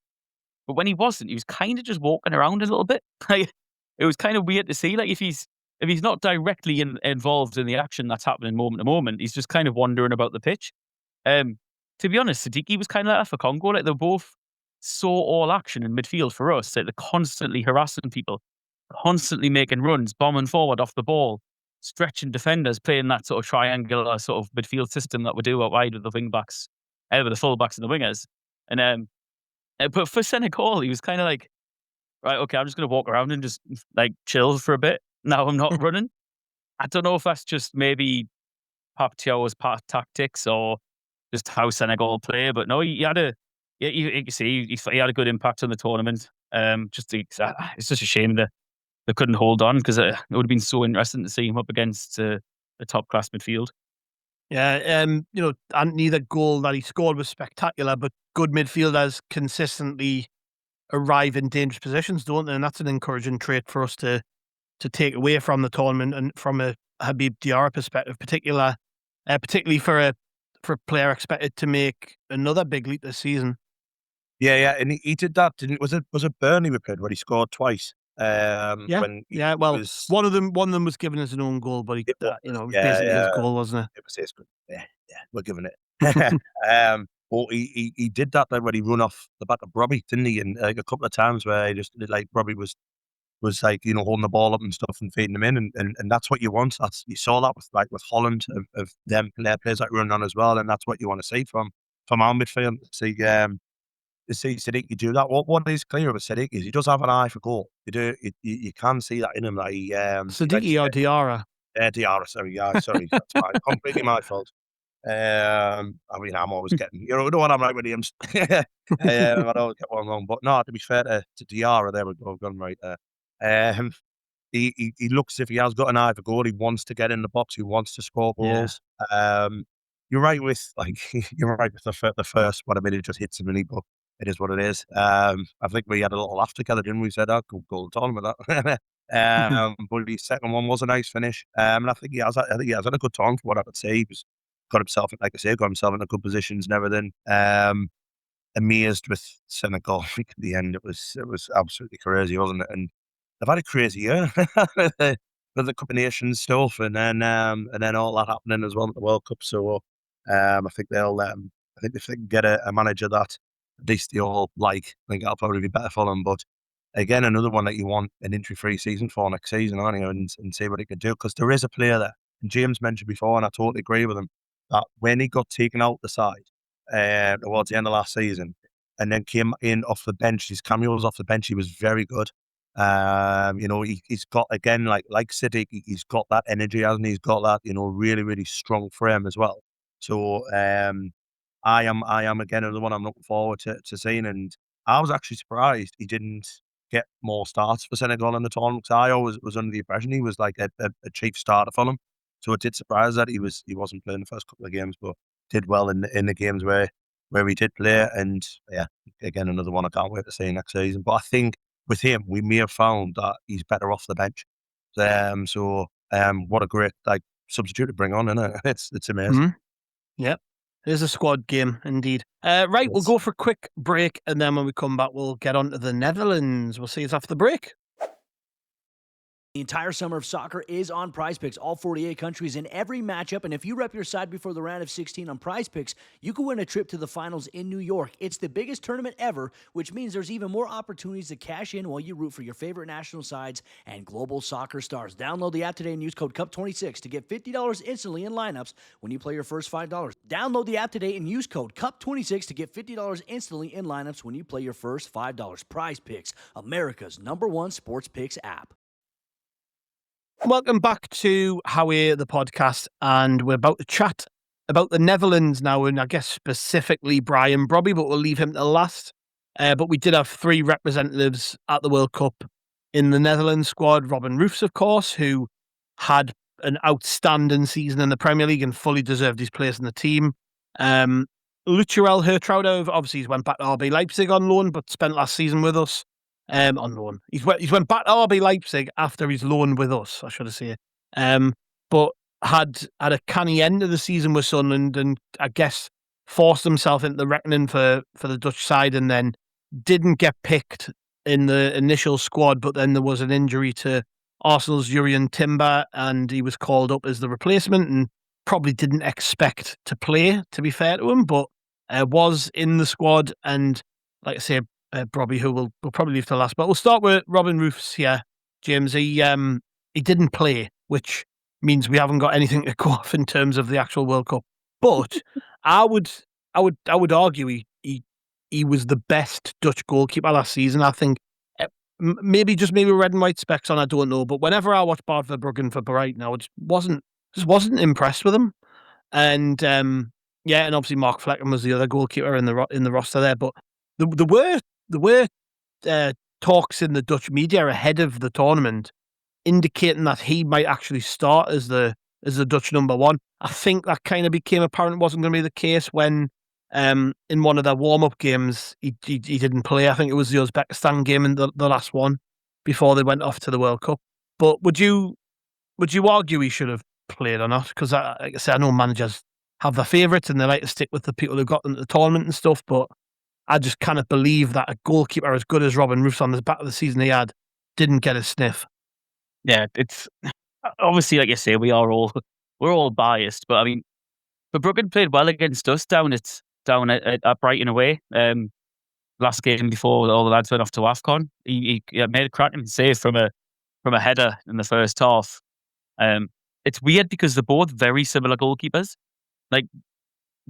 But when he wasn't, he was kind of just walking around a little bit. Like, it was kind of weird to see. Like if he's not directly involved in the action that's happening moment to moment, he's just kind of wandering about the pitch. To be honest, Siddiqui was kind of like that for Congo. Like they're both so all action in midfield for us. Like they're constantly harassing people, constantly making runs, bombing forward off the ball, stretching defenders, playing that sort of triangular sort of midfield system that we do out wide with the wing backs, with the full backs and the wingers. And but for Senegal, he was kind of like, right, okay, I'm just going to walk around and just like chill for a bit. Now I'm not running. I don't know if that's just maybe Pap Thiaw's tactics or just how Senegal play, but no, he had you can see he had a good impact on the tournament. It's just a shame that they couldn't hold on because it would have been so interesting to see him up against a top class midfield. Yeah, Anthony, the goal that he scored was spectacular, but good midfielders consistently arrive in dangerous positions, don't they? And that's an encouraging trait for us to take away from the tournament and from a Habib Diarra perspective, particularly for a player expected to make another big leap this season. Yeah, and he did that, didn't it? Was it Burnley we played where he scored twice? One of them was given as an own goal, but it was basically his goal, wasn't it? It was his goal. Yeah, we're giving it. But he did that then when he run off the back of Robbie, didn't he? And like a couple of times where he just like Robbie was like, holding the ball up and stuff and feeding them in, and that's what you want. You saw that with Holland of them players that run on as well, and that's what you want to see from our midfield. See Siddiqui do that. What is clear about Siddiqui is he does have an eye for goal. You can see that in him. Like Siddiqui or Diarra? Diarra, sorry, that's completely my fault. I'm always getting, you know what I'm like with him. I don't get one wrong, but no, to be fair to Diarra, there we go, I've gone right there. He looks as if he has got an eye for goal. He wants to get in the box. He wants to score goals. Yeah. You're right with the first 1 minute, it just hits him in, but it is what it is. I think we had a little laugh together, didn't we? Said, "Oh, goal tournament." But his second one was a nice finish. And I think he has had a good time for what I could say. He was got himself, like I say, got himself in a good positions and everything. Amazed with Senegal. I think at the end it was absolutely crazy, wasn't it? And they've had a crazy year with the Cup of Nations stuff, and then all that happening as well at the World Cup. So I think they'll I think if they can get a manager that at least they all like, I think that'll probably be better for them. But again, another one that you want an injury-free season for next season, aren't you? And see what he can do, because there is a player there. And James mentioned before, and I totally agree with him, that when he got taken out the side towards the end of last season, and then came in off the bench, his cameos off the bench, he was very good. He's got, again, like Siddiq, he's got that energy, hasn't he? He's got that, really, really strong frame as well. So I am again another one I'm looking forward to seeing. And I was actually surprised he didn't get more starts for Senegal in the tournament. I always was under the impression he was like a chief starter for them. So it did surprise that he wasn't playing the first couple of games, but did well in the games where he did play. And yeah, again, another one I can't wait to see next season. But I think with him, we may have found that he's better off the bench. What a great substitute to bring on, isn't it? It's amazing. Mm-hmm. Yep. It is a squad game, indeed. Right, we'll go for a quick break, and then when we come back, we'll get on to the Netherlands. We'll see you after the break. The entire summer of soccer is on PrizePicks, all 48 countries in every matchup. And if you rep your side before the round of 16 on PrizePicks, you can win a trip to the finals in New York. It's the biggest tournament ever, which means there's even more opportunities to cash in while you root for your favorite national sides and global soccer stars. Download the app today and use code CUP26 to get $50 instantly in lineups when you play your first $5. Download the app today and use code CUP26 to get $50 instantly in lineups when you play your first $5. PrizePicks, America's #1 sports picks app. Welcome back to Howie, the podcast, and we're about to chat about the Netherlands now, and I guess specifically Brian Brobby, but we'll leave him to last. But we did have 3 representatives at the World Cup in the Netherlands squad. Robin Roofs, of course, who had an outstanding season in the Premier League and fully deserved his place in the team. Lucherel Hertrouder, obviously he's went back to RB Leipzig on loan, but spent last season with us. On loan. He's went back to RB Leipzig after his loan with us, I should have said. But had a canny end of the season with Sunderland, and I guess forced himself into the reckoning for the Dutch side, and then didn't get picked in the initial squad. But then there was an injury to Arsenal's Jurrien Timber, and he was called up as the replacement, and probably didn't expect to play, to be fair to him, but was in the squad. And like I say, Brobby, who we'll probably leave to last, but we'll start with Robin Roofs here. James, he didn't play, which means we haven't got anything to go off in terms of the actual World Cup. But I would argue he was the best Dutch goalkeeper last season. I think maybe red and white specs on, I don't know. But whenever I watch Bart Verbruggen for Brighton, I just wasn't impressed with him. And and obviously Mark Flecken was the other goalkeeper in the roster there. But there were talks in the Dutch media ahead of the tournament indicating that he might actually start as the Dutch number 1. I think that kind of became apparent wasn't going to be the case when in one of their warm-up games he didn't play. I think it was the Uzbekistan game in the last one before they went off to the World Cup. But would you argue he should have played or not? Because like I say, I know managers have their favourites and they like to stick with the people who got them to the tournament and stuff, but I just cannot believe that a goalkeeper as good as Robin Roofs on the back of the season he had didn't get a sniff. Yeah, it's obviously, like you say, we're all biased, but I mean, Verbruggen played well against us down at Brighton away. Last game before all the lads went off to AFCON, he made a cracking save from a header in the first half. It's weird because they're both very similar goalkeepers. Like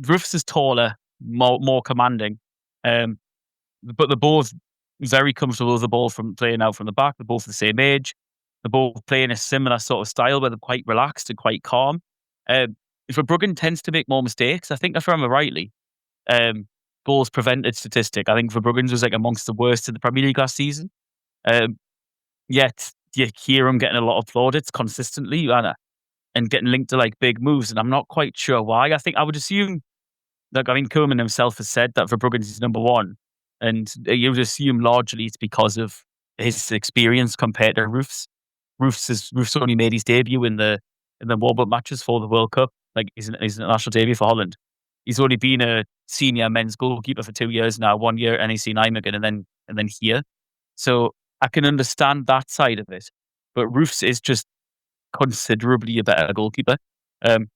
Roofs is taller, more commanding. But they're both very comfortable with the ball from playing out from the back. They're both the same age. They're both playing a similar sort of style where they're quite relaxed and quite calm. Verbruggen tends to make more mistakes. I think if I remember rightly, goals prevented statistic, I think Verbruggen's was like amongst the worst in the Premier League last season. Yet you hear him getting a lot of plaudits consistently and getting linked to like big moves, and I'm not quite sure why. I would assume, Koeman himself has said that Verbruggen is number 1, and you would assume largely it's because of his experience compared to Roofs. Roof's only made his debut in the warm-up matches for the World Cup, like his international debut for Holland. He's only been a senior men's goalkeeper for 2 years now, 1 year at NEC Nijmegen and then here. So I can understand that side of it. But Roofs is just considerably a better goalkeeper. And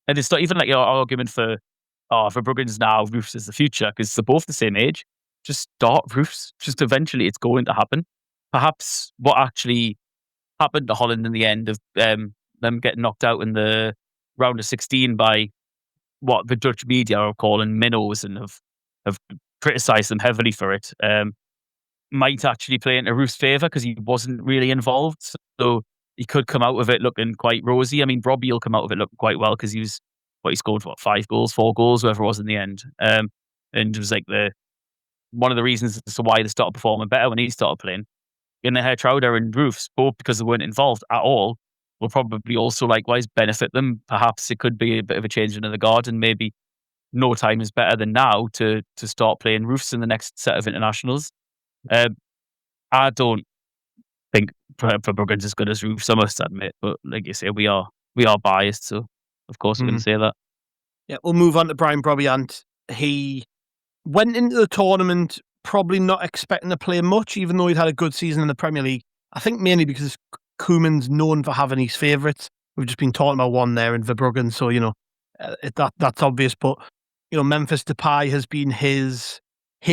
it's not even like your argument for Bruggen's now, Roofs is the future, because they're both the same age. Just start Roofs. Just eventually it's going to happen. Perhaps what actually happened to Holland in the end of them getting knocked out in the round of 16 by what the Dutch media are calling minnows and have criticised them heavily for it, might actually play into Roof's favour because he wasn't really involved. So he could come out of it looking quite rosy. I mean, Robbie will come out of it looking quite well because he scored 5 goals, 4 goals, whoever it was in the end. And it was like one of the reasons as to why they started performing better when he started playing. In the Hertrauder and Roofs, both because they weren't involved at all, will probably also likewise benefit them. Perhaps it could be a bit of a change into the guard, and maybe no time is better than now to start playing Roofs in the next set of internationals. I don't think Verbruggen's as good as Roofs, I must admit, but like you say, we are biased, so of course we're going to say that. Yeah, we'll move on to Brian Brobbeyant. He went into the tournament probably not expecting to play much, even though he'd had a good season in the Premier League. I think mainly because Koeman's known for having his favourites. We've just been talking about one there in Verbruggen, so that's obvious. But Memphis Depay has been his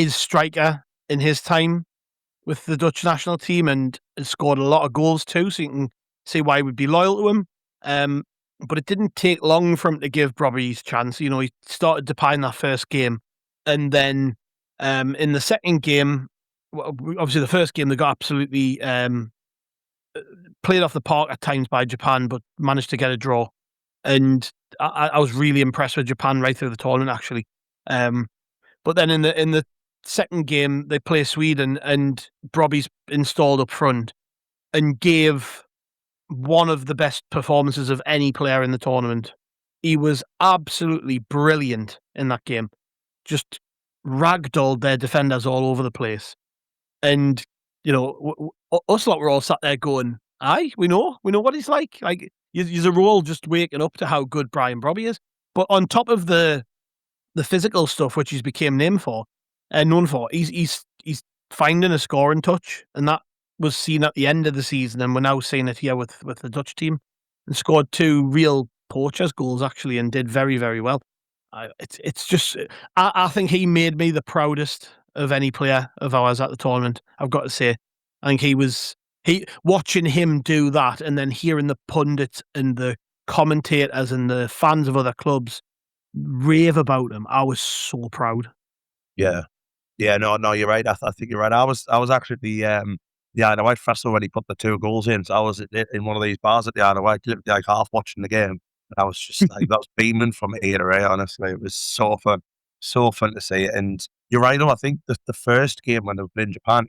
striker in his time with the Dutch national team and has scored a lot of goals too. So you can see why we'd be loyal to him. But it didn't take long for him to give Brobbey his chance. He started Depay in that first game, and then in the second game, obviously the first game they got absolutely played off the park at times by Japan, but managed to get a draw. And I was really impressed with Japan right through the tournament, actually. But then in the second game, they play Sweden, and Brobbey's installed up front and gave one of the best performances of any player in the tournament. He was absolutely brilliant in that game. Just ragdolled their defenders all over the place. And, us lot were all sat there going, aye, we know what he's like. Like, you're all just waking up to how good Brian Brobbey is. But on top of the physical stuff, which he's became known for, he's finding a scoring touch. And that was seen at the end of the season. And we're now seeing it here with the Dutch team. And scored 2 real poachers goals, actually, and did very, very well. It's just, I think he made me the proudest of any player of ours at the tournament, I've got to say. I think watching him do that, and then hearing the pundits and the commentators and the fans of other clubs rave about him, I was so proud. Yeah, no, you're right. I think you're right. I was actually at the Isle of Wight festival when he put the 2 goals in. So I was in one of these bars at the Isle of Wight, literally like half watching the game. And I was just like, that was beaming from ear to ear, honestly. It was so fun to see it. And you're right, though. I think the first game when they were in Japan,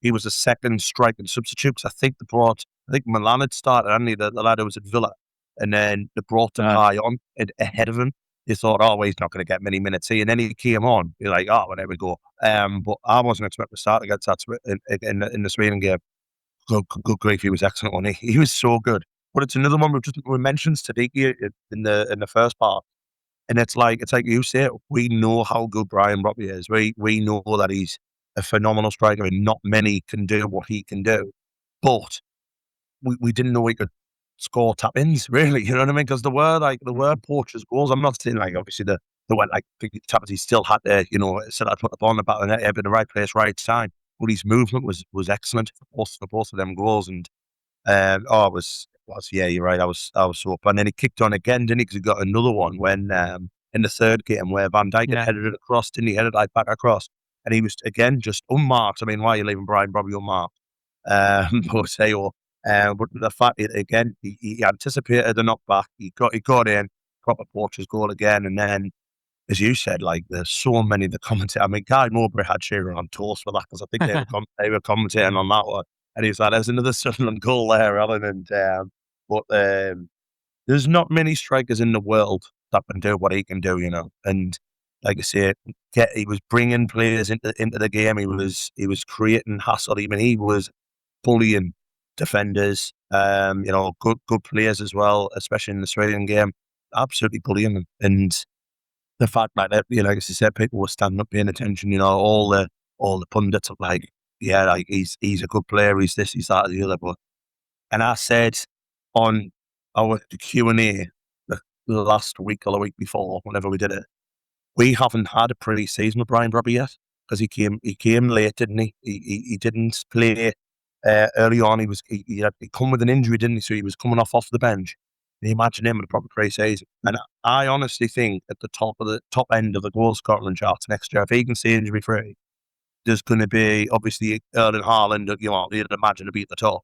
he was a second striking substitute, because I think Milan had started, and the lad who was at Villa, and then they brought Depay on ahead of him. You thought, oh, well, he's not going to get many minutes here. And then he came on. You're like, oh, well, there we go. But I wasn't expecting to start against that in the Sweden game. Good grief, he was excellent, wasn't he? He was so good. But it's another one we mentioned Sadiki in the first part. And it's like you say, we know how good Brian Brobbey is. We know that he's a phenomenal striker, and not many can do what he can do. But we didn't know he could score tap-ins, really. You know what I mean? Because there were poachers goals. I'm not saying obviously they went tap-ins. He still had to, set that put the ball in the back of the net, in the right place, right time. But his movement was excellent for both of them goals. And you're right. I was so up. And then he kicked on again, didn't he? Because he got another one when in the third game where Van Dijk had headed it across, didn't he? Headed back across. And he was, again, just unmarked. I mean, why are you leaving Brian Brobbey unmarked? But the fact, again, he anticipated the knockback. He got in, proper poacher's goal again. And then, as you said, there's so many of the commentators. I mean, Guy Mowbray had Shearer on toast for that, because I think they were commentating on that one. And he was like, there's another Sunderland goal there, Alan. And, but there's not many strikers in the world that can do what he can do, And like I say, he was bringing players into the game. He was creating hassle. Even he was bullying defenders, good players as well, especially in the Australian game. Absolutely bullying them. And the fact that, like you said, people were standing up paying attention, all the pundits are like, yeah, like he's a good player, he's this, he's that, the other. And I said on our Q&A the last week or the week before, whenever we did it, we haven't had a pre-season with Brian Robbie yet, because he came late, didn't he? He didn't play early on. He come with an injury, didn't he? So he was coming off the bench. Can you imagine him with a proper pre-season? And I honestly think at the top end of the goal scoring charts next year, if he can stay injury free, there's going to be obviously Erling Haaland. You'd imagine to be at the top.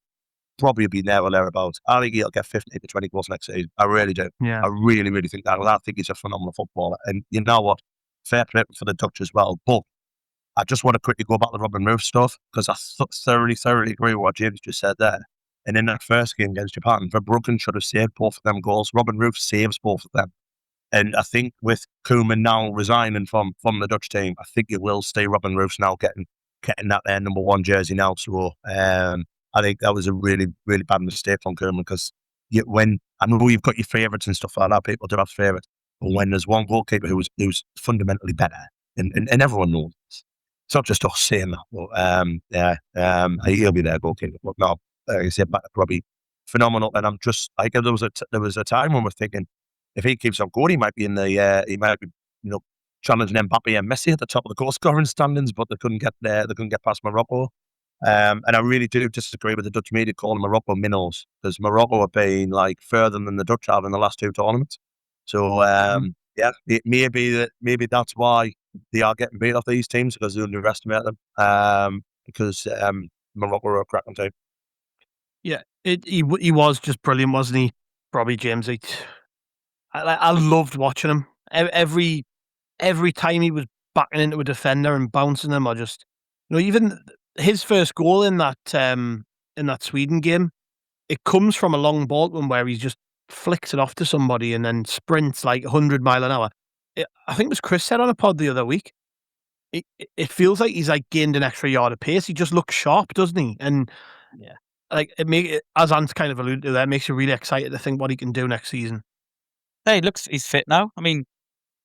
Probably be there or thereabouts. I think he'll get 15 to 20 goals next season. I really do. Yeah. I really, really think that. I think he's a phenomenal footballer. And you know what? Fair play for the Dutch as well. But I just want to quickly go back to the Robin Roof stuff, because I thoroughly agree with what James just said there. And in that first game against Japan, Verbruggen should have saved both of them goals. Robin Roof saves both of them. And I think with Koeman now resigning from the Dutch team, I think it will stay Robin Roof's now getting that there number 1 jersey now. So I think that was a really, really bad mistake from Koeman, because when I know you've got your favourites and stuff like that, people do have favourites, but when there's one goalkeeper who's fundamentally better, and everyone knows this, it's not just us saying that, but he'll be their goalkeeper. But no, like I said, probably phenomenal. And I'm just like, there was a time when we're thinking, if he keeps on going, he might be challenging Mbappe and Messi at the top of the goal scoring standings, but they couldn't get there. They couldn't get past Morocco. And I really do disagree with the Dutch media calling Morocco minnows, because Morocco have been like further than the Dutch have in the last 2 tournaments. So maybe that's why they are getting beat off these teams, because they underestimate them. Because Morocco are a cracking team. Yeah, he was just brilliant, wasn't he? Robbie James. I loved watching him. Every time he was backing into a defender and bouncing them, or just even his first goal in that Sweden game, it comes from a long ball to him where he just flicks it off to somebody and then sprints like 100 mile an hour. I think it was Chris said on a pod the other week. It feels like he's like gained an extra yard of pace. He just looks sharp, doesn't he? And yeah, like as Ant kind of alluded to there, makes you really excited to think what he can do next season. Hey, he's fit now. I mean,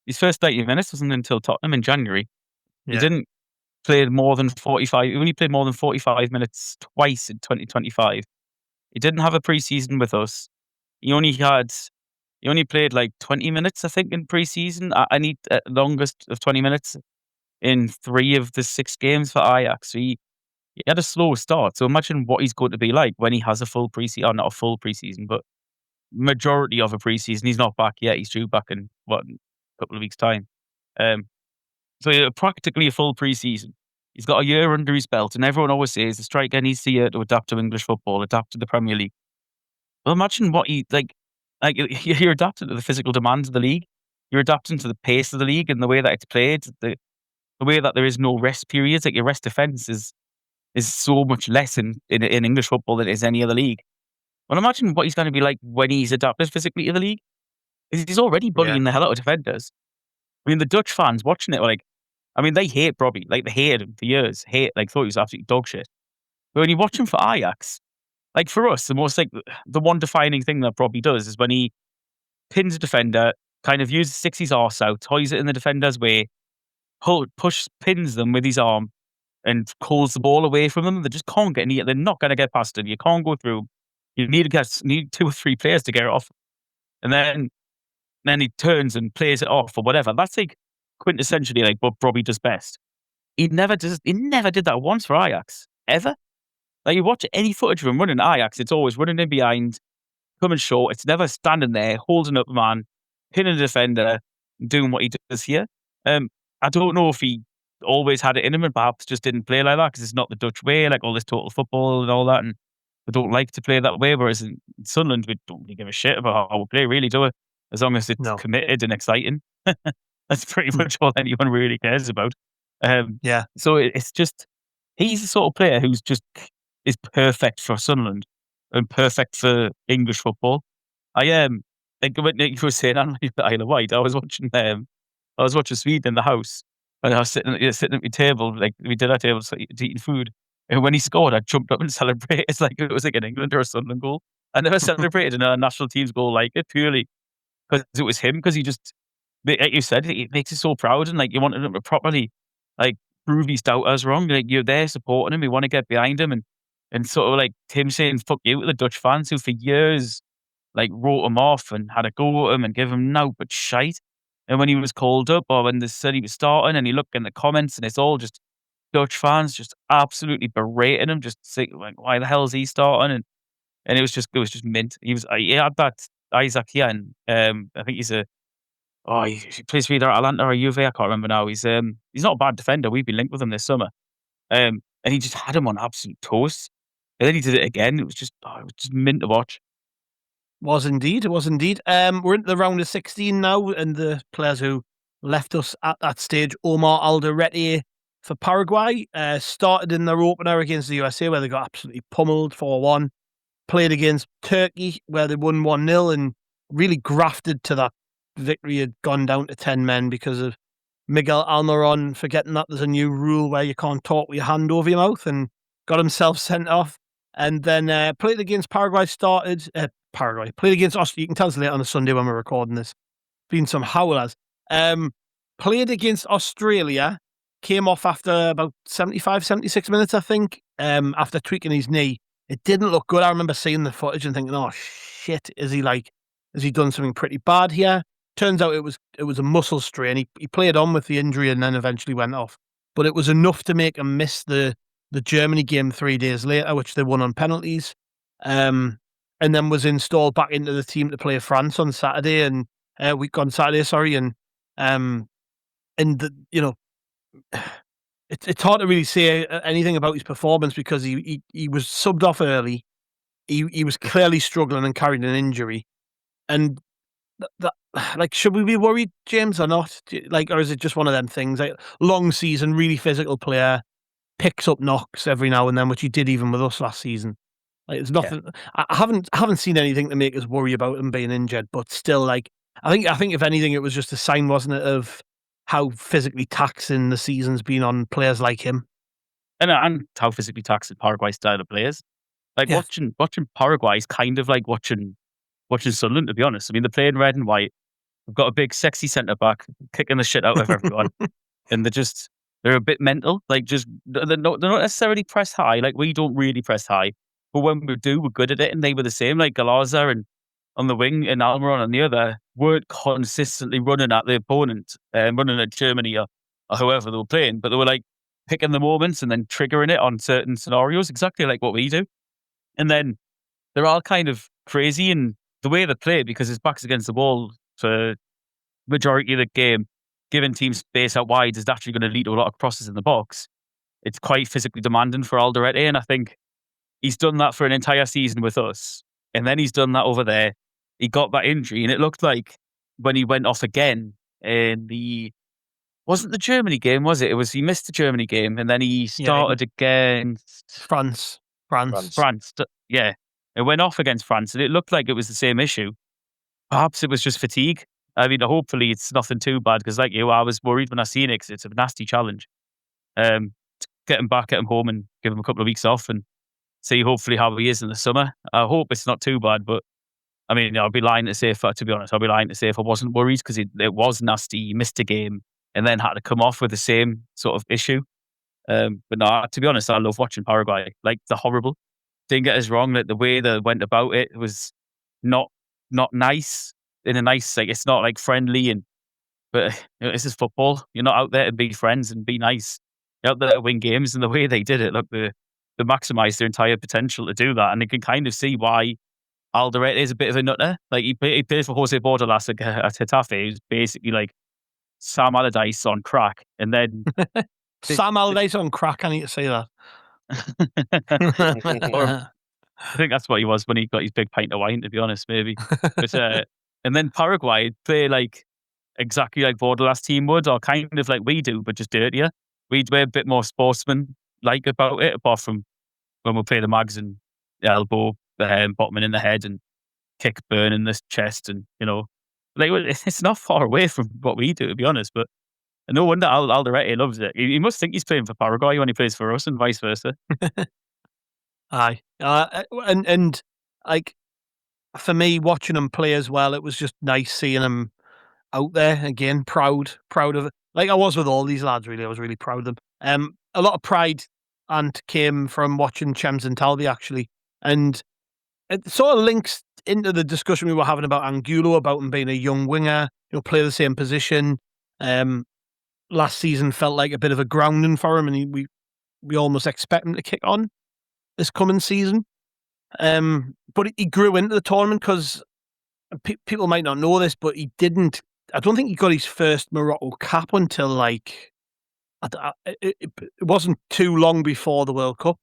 his first 30 minutes wasn't until Tottenham in January. Yeah. He didn't play more than 45. He only played more than 45 minutes twice in 2025. He didn't have a pre-season with us. He only played like 20 minutes, I think, in pre-season. I need longest of 20 minutes in 3 of the 6 games for Ajax. So he had a slow start. So imagine what he's going to be like when he has a full pre-season, or not a full pre-season, but majority of a pre-season. He's not back yet. He's due back in a couple of weeks' time. So practically a full pre-season. He's got a year under his belt, and everyone always says the striker needs a year to adapt to English football, adapt to the Premier League. Well, imagine what he like you're adapting to the physical demands of the league. You're adapting to the pace of the league and the way that it's played, the way that there is no rest periods. Like your rest defense is so much less in English football than it is any other league. Well, imagine what he's going to be like when he's adapted physically to the league. He's already bullying the hell out of defenders. I mean, the Dutch fans watching it were like, they hate Robbie. Like, they hated him for years. Thought he was absolutely dog shit. But when you watch him for Ajax, like for us, the one defining thing that Robbie does is when he pins a defender, kind of sticks his arse out, toys it in the defender's way, pins them with his arm, and calls the ball away from them. They just can't get near. They're not going to get past it. You can't go through. You need 2 or 3 players to get it off, and then he turns and plays it off or whatever. That's like quintessentially like what Robbie does best. He never did that once for Ajax ever. Like you watch any footage of him running Ajax, it's always running in behind, coming short. It's never standing there holding up a man, pinning a defender, doing what he does here. I don't know if he always had it in him and perhaps just didn't play like that because it's not the Dutch way, like all this total football and all that, and we don't like to play that way. Whereas in Sunderland, we don't really give a shit about how we play, really, do we? As long as it's committed and exciting. That's pretty much all anyone really cares about. So it's just, he's the sort of player who's just is perfect for Sunderland and perfect for English football. Like when you were saying on the Isle of Wight, I was watching Sweden in the house, and I was sitting at my table, like we did our table, so eating food, And when he scored, I jumped up and celebrated like it was like an England or a Sunderland goal. I never celebrated a national team's goal like it, purely because it was him. Because he just, like you said, it makes you so proud, and like you wanted him to properly like prove his doubters wrong. Like you're there supporting him, you want to get behind him, and sort of like him saying "fuck you" to the Dutch fans who for years like wrote him off and had a go at him and give him no but shite. And when he was called up, or when they said he was starting, and he looked in the comments, and it's all just Dutch fans just absolutely berating him, just saying like, "Why the hell is he starting?" And it was just mint. He had that Isaac here, and I think he plays for either Atalanta or Juve. I can't remember now. He's not a bad defender. We've been linked with him this summer, and he just had him on absolute toast. And then he did it again. It was just mint to watch. Was indeed. It was indeed. We're into the round of 16 now, and the players who left us at that stage, Omar Alderete for Paraguay, started in their opener against the USA, where they got absolutely pummeled 4-1. Played against Turkey, where they won 1-0, and really grafted to that victory. Had gone down to 10 men because of Miguel Almiron forgetting that there's a new rule where you can't talk with your hand over your mouth, and got himself sent off. And then played against Paraguay, played against Austria. You can tell us late on a Sunday when we're recording this. Been some howlers. Played against Australia, came off after about 75, 76 minutes, I think, after tweaking his knee. It didn't look good. I remember seeing the footage and thinking, oh shit, has he done something pretty bad here? Turns out it was a muscle strain. He played on with the injury and then eventually went off. But it was enough to make him miss the Germany game 3 days later, which they won on penalties. And then was installed back into the team to play France on Saturday and it's hard to really say anything about his performance because he was subbed off early. He was clearly struggling and carried an injury, and that like, should we be worried, James, or not? Like, or is it just one of them things? Like, long season, really physical player, picks up knocks every now and then, which he did even with us last season. Like, it's nothing. Yeah. I haven't seen anything to make us worry about him being injured, but still, like, I think if anything, it was just a sign, wasn't it, of how physically taxing the season's been on players like him, and how physically taxing Paraguay style of players. Like watching Paraguay is kind of like watching Sunderland, to be honest. I mean, they're playing red and white. They've got a big, sexy centre back kicking the shit out of everyone, and they're a bit mental. Like, just they're not necessarily press high. Like, we don't really press high, but when we do, we're good at it. And they were the same. Like Galaza and on the wing and Almiron on the other weren't consistently running at the opponent, running at Germany or whoever they were playing, but they were like picking the moments and then triggering it on certain scenarios, exactly like what we do. And then they're all kind of crazy in the way they play because his back's against the wall for majority of the game, giving teams space out wide is actually going to lead to a lot of crosses in the box. It's quite physically demanding for Alderete, and I think he's done that for an entire season with us. And then he's done that over there. He got that injury, and it looked like when he went off again in wasn't the Germany game, was it? He missed the Germany game, and then he started against France. Yeah. It went off against France, and it looked like it was the same issue. Perhaps it was just fatigue. I mean, hopefully it's nothing too bad, because like you, I was worried when I seen it, because it's a nasty challenge. Get him back, get him home, and give him a couple of weeks off, and see hopefully how he is in the summer. I hope it's not too bad, but I mean, I'd be lying to say if I wasn't worried, because it was nasty. He missed a game and then had to come off with the same sort of issue. But no, to be honest, I love watching Paraguay. Like, they're horrible. Didn't get us wrong. Like, the way they went about it was not nice. In a nice, like, it's not like friendly, but this is football. You're not out there to be friends and be nice. You're out there to win games, and the way they did it, look, they maximised their entire potential to do that, and you can kind of see why Alderete is a bit of a nutter. Like, he plays for Jose Bordalas at Getafe. He's basically like Sam Allardyce on crack, and then Sam Allardyce on crack. I need to say that. I think that's what he was when he got his big pint of wine, to be honest, maybe. But and then Paraguay play like exactly like Bordalas team would, or kind of like we do, but just dirtier. We're a bit more sportsman-like about it, apart from when we play the mags and elbow Botman in the head and kick Burn in the chest, and like, it's not far away from what we do, to be honest. But And no wonder Alderete loves it. He must think he's playing for Paraguay when he plays for us, and vice versa. Aye. And like, for me, watching him play as well, it was just nice seeing him out there again, proud of it. Like I was with all these lads, really. I was really proud of them. A lot of pride and came from watching Chems and Talby, actually. And it sort of links into the discussion we were having about Angulo, about him being a young winger, play the same position. Last season felt like a bit of a grounding for him, and we almost expect him to kick on this coming season. But he grew into the tournament because people might not know this, but he didn't. I don't think he got his first Morocco cap until like it wasn't too long before the World Cup,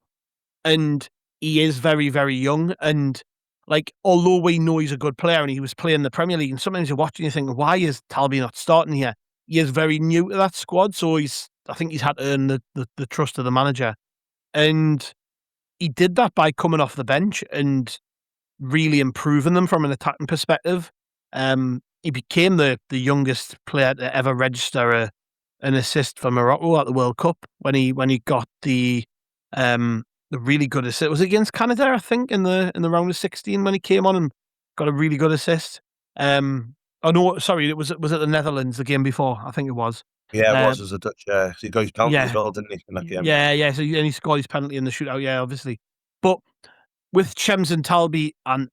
and he is very, very young. And like, although we know he's a good player and he was playing the Premier League, and sometimes you're watching, you think, why is Talby not starting here? He is very new to that squad, so I think he's had to earn the trust of the manager, and he did that by coming off the bench and really improving them from an attacking perspective. He became the youngest player to ever register an assist for Morocco at the World Cup when he got the really good assist. Was it against Canada, I think, in the round of 16 when he came on and got a really good assist. Oh no, sorry, was it the Netherlands the game before? I think it was. Yeah, it was as a Dutch. He got his penalty as well, didn't he? In that game? Yeah. So he scored his penalty in the shootout. Yeah, obviously. But with Chems and Talby, and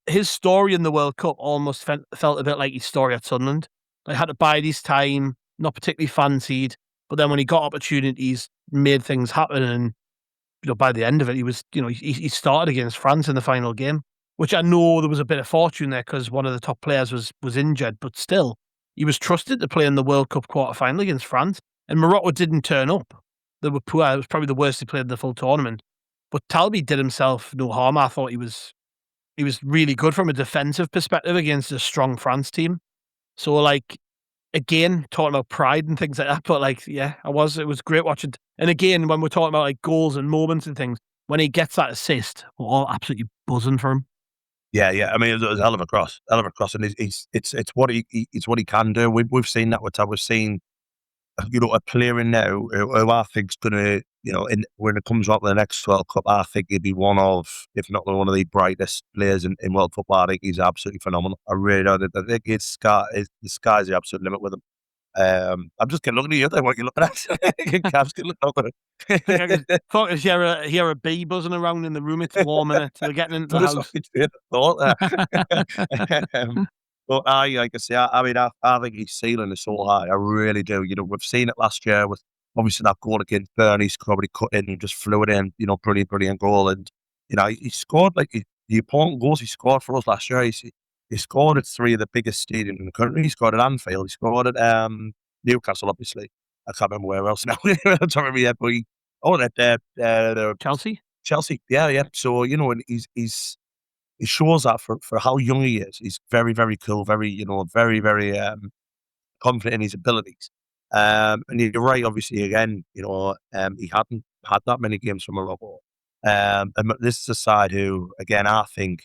his story in the World Cup almost felt a bit like his story at Sunderland. They had to bide his time, not particularly fancied, but then when he got opportunities, made things happen, and by the end of it, he was, he started against France in the final game, which I know there was a bit of fortune there because one of the top players was injured, but still, he was trusted to play in the World Cup quarter-final against France, and Morocco didn't turn up. They were poor. It was probably the worst he played in the full tournament. But Talby did himself no harm. I thought he was really good from a defensive perspective against a strong France team. So, like, again, talking about pride and things like that, but like, yeah, it was great watching. And again, when we're talking about like goals and moments and things, when he gets that assist, we're all absolutely buzzing for him. Yeah. I mean, it was a hell of a cross, and it's what he can do. We've seen that with Tab. We've seen, a player in now who I think's gonna, when it comes up to the next World Cup, I think he'd be one of, if not one of the brightest players in World football. I think he's absolutely phenomenal. I really do. I think the sky's the absolute limit with him. I'm just looking at you there. What are you looking at? Cavs can look over I could hear a bee buzzing around in the room. It's warming. They're getting into the house. But like I say, I mean, I think his ceiling is so high. I really do. We've seen it last year with obviously that goal against Burnley's probably cut in and just flew it in. Brilliant goal. And he scored like the important goals he scored for us last year. He scored at three of the biggest stadiums in the country. He scored at Anfield. He scored at Newcastle, obviously. I can't remember where else now. I don't remember yet. But Chelsea. Chelsea, yeah. So and he shows that for how young he is. He's very, very cool. Very, very, very confident in his abilities. And you're right. Obviously, again, he hadn't had that many games from Morocco. And this is a side who, again, I think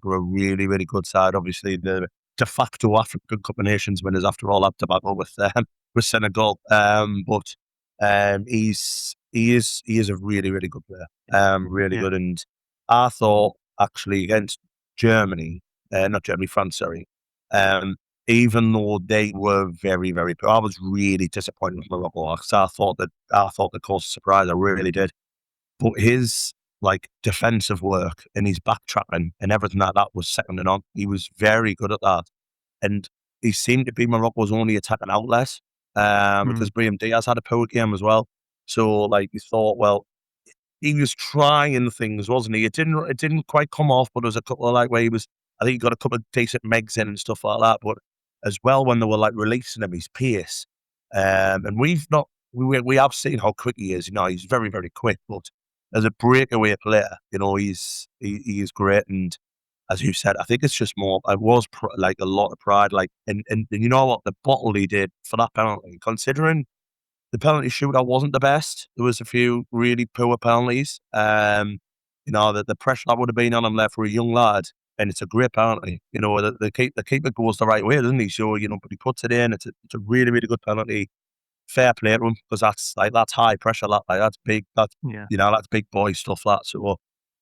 we're a really, really good side. Obviously, the de facto African Cup of Nations winners after all that tobacco with Senegal. But he is a really, really good player. Really good. And I thought actually against France, sorry. Even though they were very, very poor, I was really disappointed with Morocco because I thought the cause of surprise. I really did. But his defensive work and his backtracking and everything like that was second to none. He was very good at that, and he seemed to be Morocco's only attacking outlet because Brahim Diaz had a poor game as well. So you thought, well, he was trying things, wasn't he? It didn't quite come off, but there was a couple of where he was. I think he got a couple of decent megs in and stuff like that. But as well, when they were releasing him, his pace, and we have seen how quick he is. He's very, very quick, but as a breakaway player, he is great. And as you said, I think it's just more. It was a lot of pride. And you know what, the bottle he did for that penalty, considering the penalty shootout wasn't the best. There was a few really poor penalties. The pressure that would have been on him there for a young lad. and it's a great penalty. You know, the keeper goes the right way, doesn't he? So, you know, but he puts it in. It's a really, really good penalty. Fair play to him, because that's high pressure. That's big. That's that's big boy stuff. So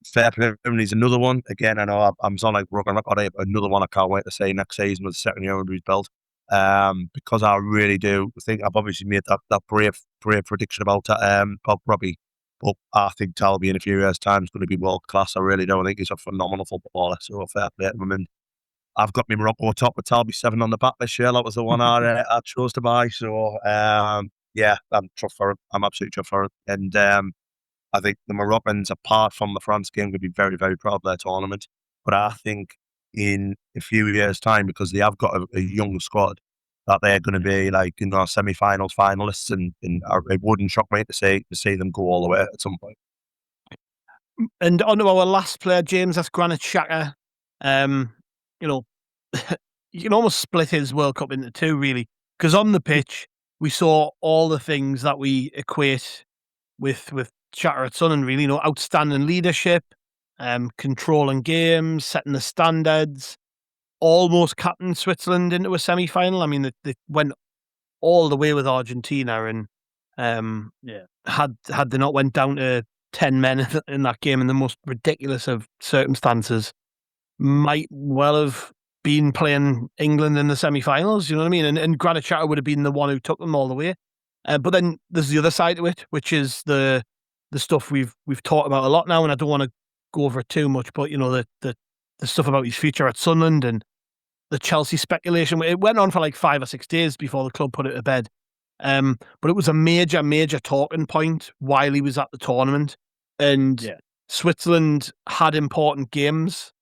fair play to him. He's another one. Again, I know I'm sound like broken record here, but another one I can't wait to see next season with the second year under his belt. Because I really do think I've obviously made that brave prediction about Robbie. But I think Talby in a few years' time is going to be world class. I really do. I think he's a phenomenal footballer. So fair play to him. And I've got my Morocco top with Talby 7 on the back this year. That was the one I chose to buy. So yeah, I'm chuffed for it. I'm absolutely chuffed for it. And I think the Moroccans, apart from the France game, could be very, very proud of their tournament. But I think in a few years' time, because they have got a young squad, that they're going to be like, you know, semi-finals, finalists, and it wouldn't shock me to see them go all the way at some point. And on to our last player, James, that's Granit Xhaka. You know, you can almost split his World Cup into two, really, because on the pitch we saw all the things that we equate with Xhaka at Sunderland. Really, you know, outstanding leadership, controlling games, setting the standards. Almost captained Switzerland into a semi-final. I mean, they went all the way with Argentina, and had they not went down to 10 men in that game in the most ridiculous of circumstances, might well have been playing England in the semi-finals. You know what I mean? And Granit Xhaka would have been the one who took them all the way. But then there's the other side to it, which is the stuff we've talked about a lot now, and I don't want to go over it too much. But you know, the stuff about his future at Sunderland and the Chelsea speculation. It went on for like 5 or 6 days before the club put it to bed. But it was a major talking point while he was at the tournament. And Switzerland had important games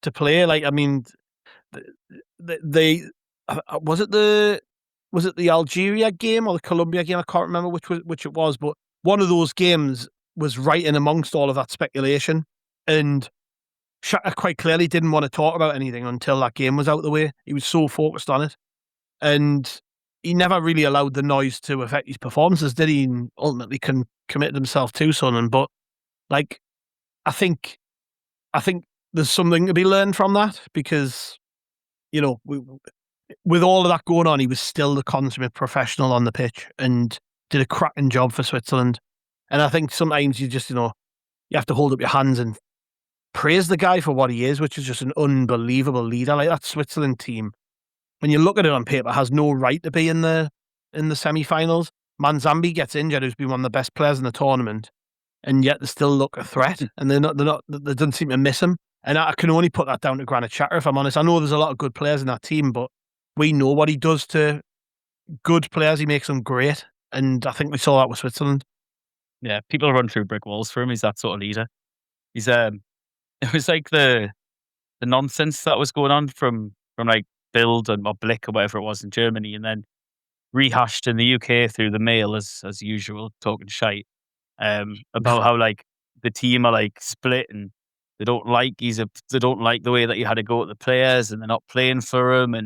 to play. Like, I mean, they was it the Algeria game or the Colombia game? I can't remember which it was, but one of those games was right in amongst all of that speculation. And Xhaka quite clearly didn't want to talk about anything until that game was out of the way. He was so focused on it. And he never really allowed the noise to affect his performances, did he? And ultimately committed himself to Sunderland. But like, I think there's something to be learned from that, because, you know, with all of that going on, he was still the consummate professional on the pitch and did a cracking job for Switzerland. And I think sometimes you just, you know, you have to hold up your hands and praise the guy for what he is, which is just an unbelievable leader. Like, that Switzerland team, when you look at it on paper, has no right to be in the semi-finals. Manzambi gets injured, who's been one of the best players in the tournament, and yet they still look a threat, and they don't seem to miss him. And I can only put that down to Granit Xhaka, if I'm honest. I know there's a lot of good players in that team, but we know what he does to good players. He makes them great, and I think we saw that with Switzerland. Yeah, people run through brick walls for him. He's that sort of leader. He's it was like the nonsense that was going on from like Bild or Blick or whatever it was in Germany, and then rehashed in the UK through the Mail as usual, talking shite about how like the team are like split and they don't like the way that he had to go at the players, and they're not playing for him,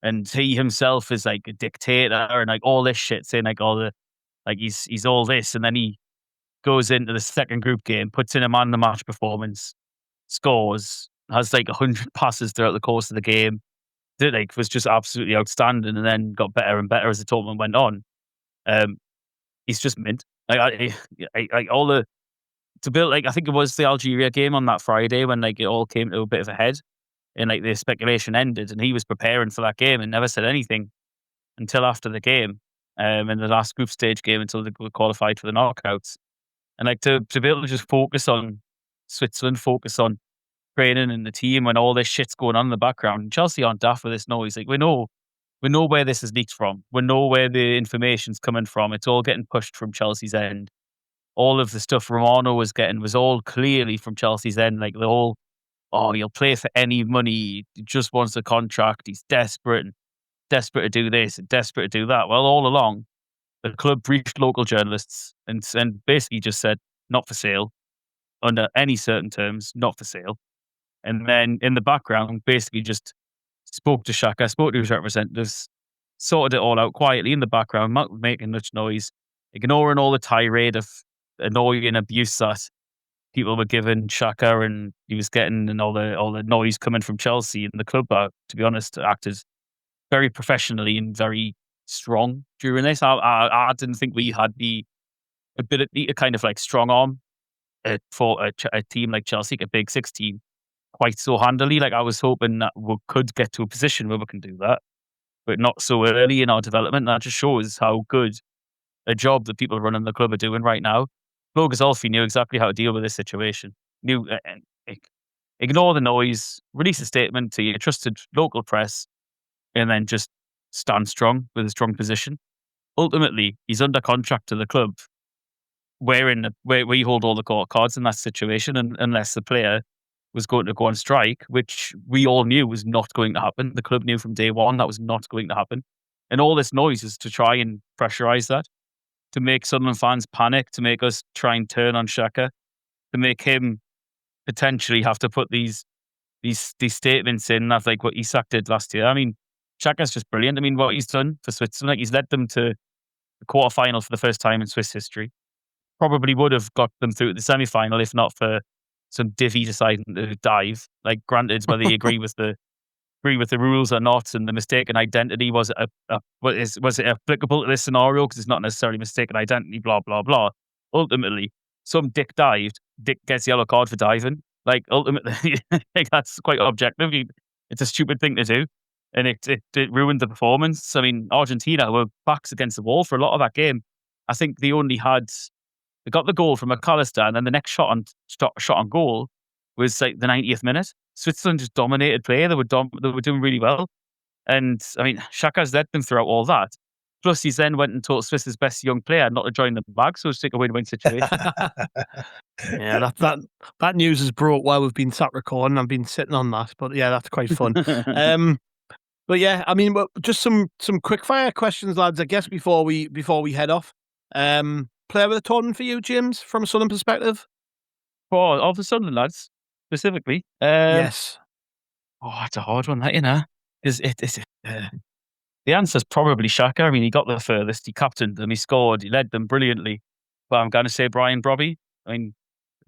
and he himself is like a dictator and like all this shit, saying like all the like he's all this, and then he goes into the second group game, puts in a man of the match performance, scores, has like 100 passes throughout the course of the game. Was just absolutely outstanding, and then got better and better as the tournament went on. He's just mint. Like all the to build, like, I think it was the Algeria game on that Friday when like it all came to a bit of a head, and like the speculation ended, and he was preparing for that game and never said anything until after the game, in the last group stage game, until they were qualified for the knockouts. And like to be able to just focus on Switzerland, focus on training and the team when all this shit's going on in the background. And Chelsea aren't daft with this noise. Like, we know where this is leaked from. We know where the information's coming from. It's all getting pushed from Chelsea's end. All of the stuff Romano was getting was all clearly from Chelsea's end. Like the whole, he'll play for any money. He just wants a contract. He's desperate to do this and desperate to do that. Well, all along, the club briefed local journalists and basically just said, not for sale, under any certain terms, not for sale. And then in the background, basically just spoke to Xhaka, spoke to his representatives, sorted it all out quietly in the background, not making much noise, ignoring all the tirade of annoying abuse that people were giving Xhaka, and he was getting, and all the noise coming from Chelsea, and the club, to be honest, acted very professionally and very strong during this. I didn't think we had the ability to kind of like strong arm for a team like Chelsea, a big 6 team, quite so handily. Like, I was hoping that we could get to a position where we can do that, but not so early in our development. That just shows how good a job that people running the club are doing right now. Flo Gazolfi knew exactly how to deal with this situation. Knew ignore the noise, release a statement to your trusted local press, and then just stand strong with a strong position. Ultimately, he's under contract to the club, where we hold all the cards in that situation, and unless the player was going to go on strike, which we all knew was not going to happen. The club knew from day one that was not going to happen. And all this noise is to try and pressurize that, to make Sunderland fans panic, to make us try and turn on Xhaka, to make him potentially have to put these statements in, that's like what Isak did last year. I mean, Xhaka's just brilliant. I mean, what he's done for Switzerland, like, he's led them to the quarterfinal for the first time in Swiss history. Probably would have got them through the semi-final if not for some divvy deciding to dive. Like, granted, whether you agree with the rules or not, and the mistaken identity, was it applicable to this scenario? Because it's not necessarily mistaken identity. Blah blah blah. Ultimately, some dick dived. Dick gets yellow card for diving. Like, ultimately, like, that's quite objective. It's a stupid thing to do, and it ruined the performance. I mean, Argentina were backs against the wall for a lot of that game. I think they got the goal from McAllister, and then the next shot on goal was like the 90th minute. Switzerland just dominated play. They were doing really well. And I mean, Xhaka's led them throughout all that. Plus, he's then went and taught Swiss's best young player not to join the bag, so it's like a win-win situation. Yeah, that news is broke while we've been sat recording. I've been sitting on that, but yeah, that's quite fun. But yeah, I mean, just some quick fire questions, lads. I guess before we head off. Player of the tournament for you, James, from a Sunderland perspective? Of the Sunderland lads, specifically. Yes. Oh, it's a hard one, that, you know. The answer's probably Xhaka. I mean, he got the furthest. He captained them. He scored. He led them brilliantly. But I'm going to say Brian Brobby. I mean,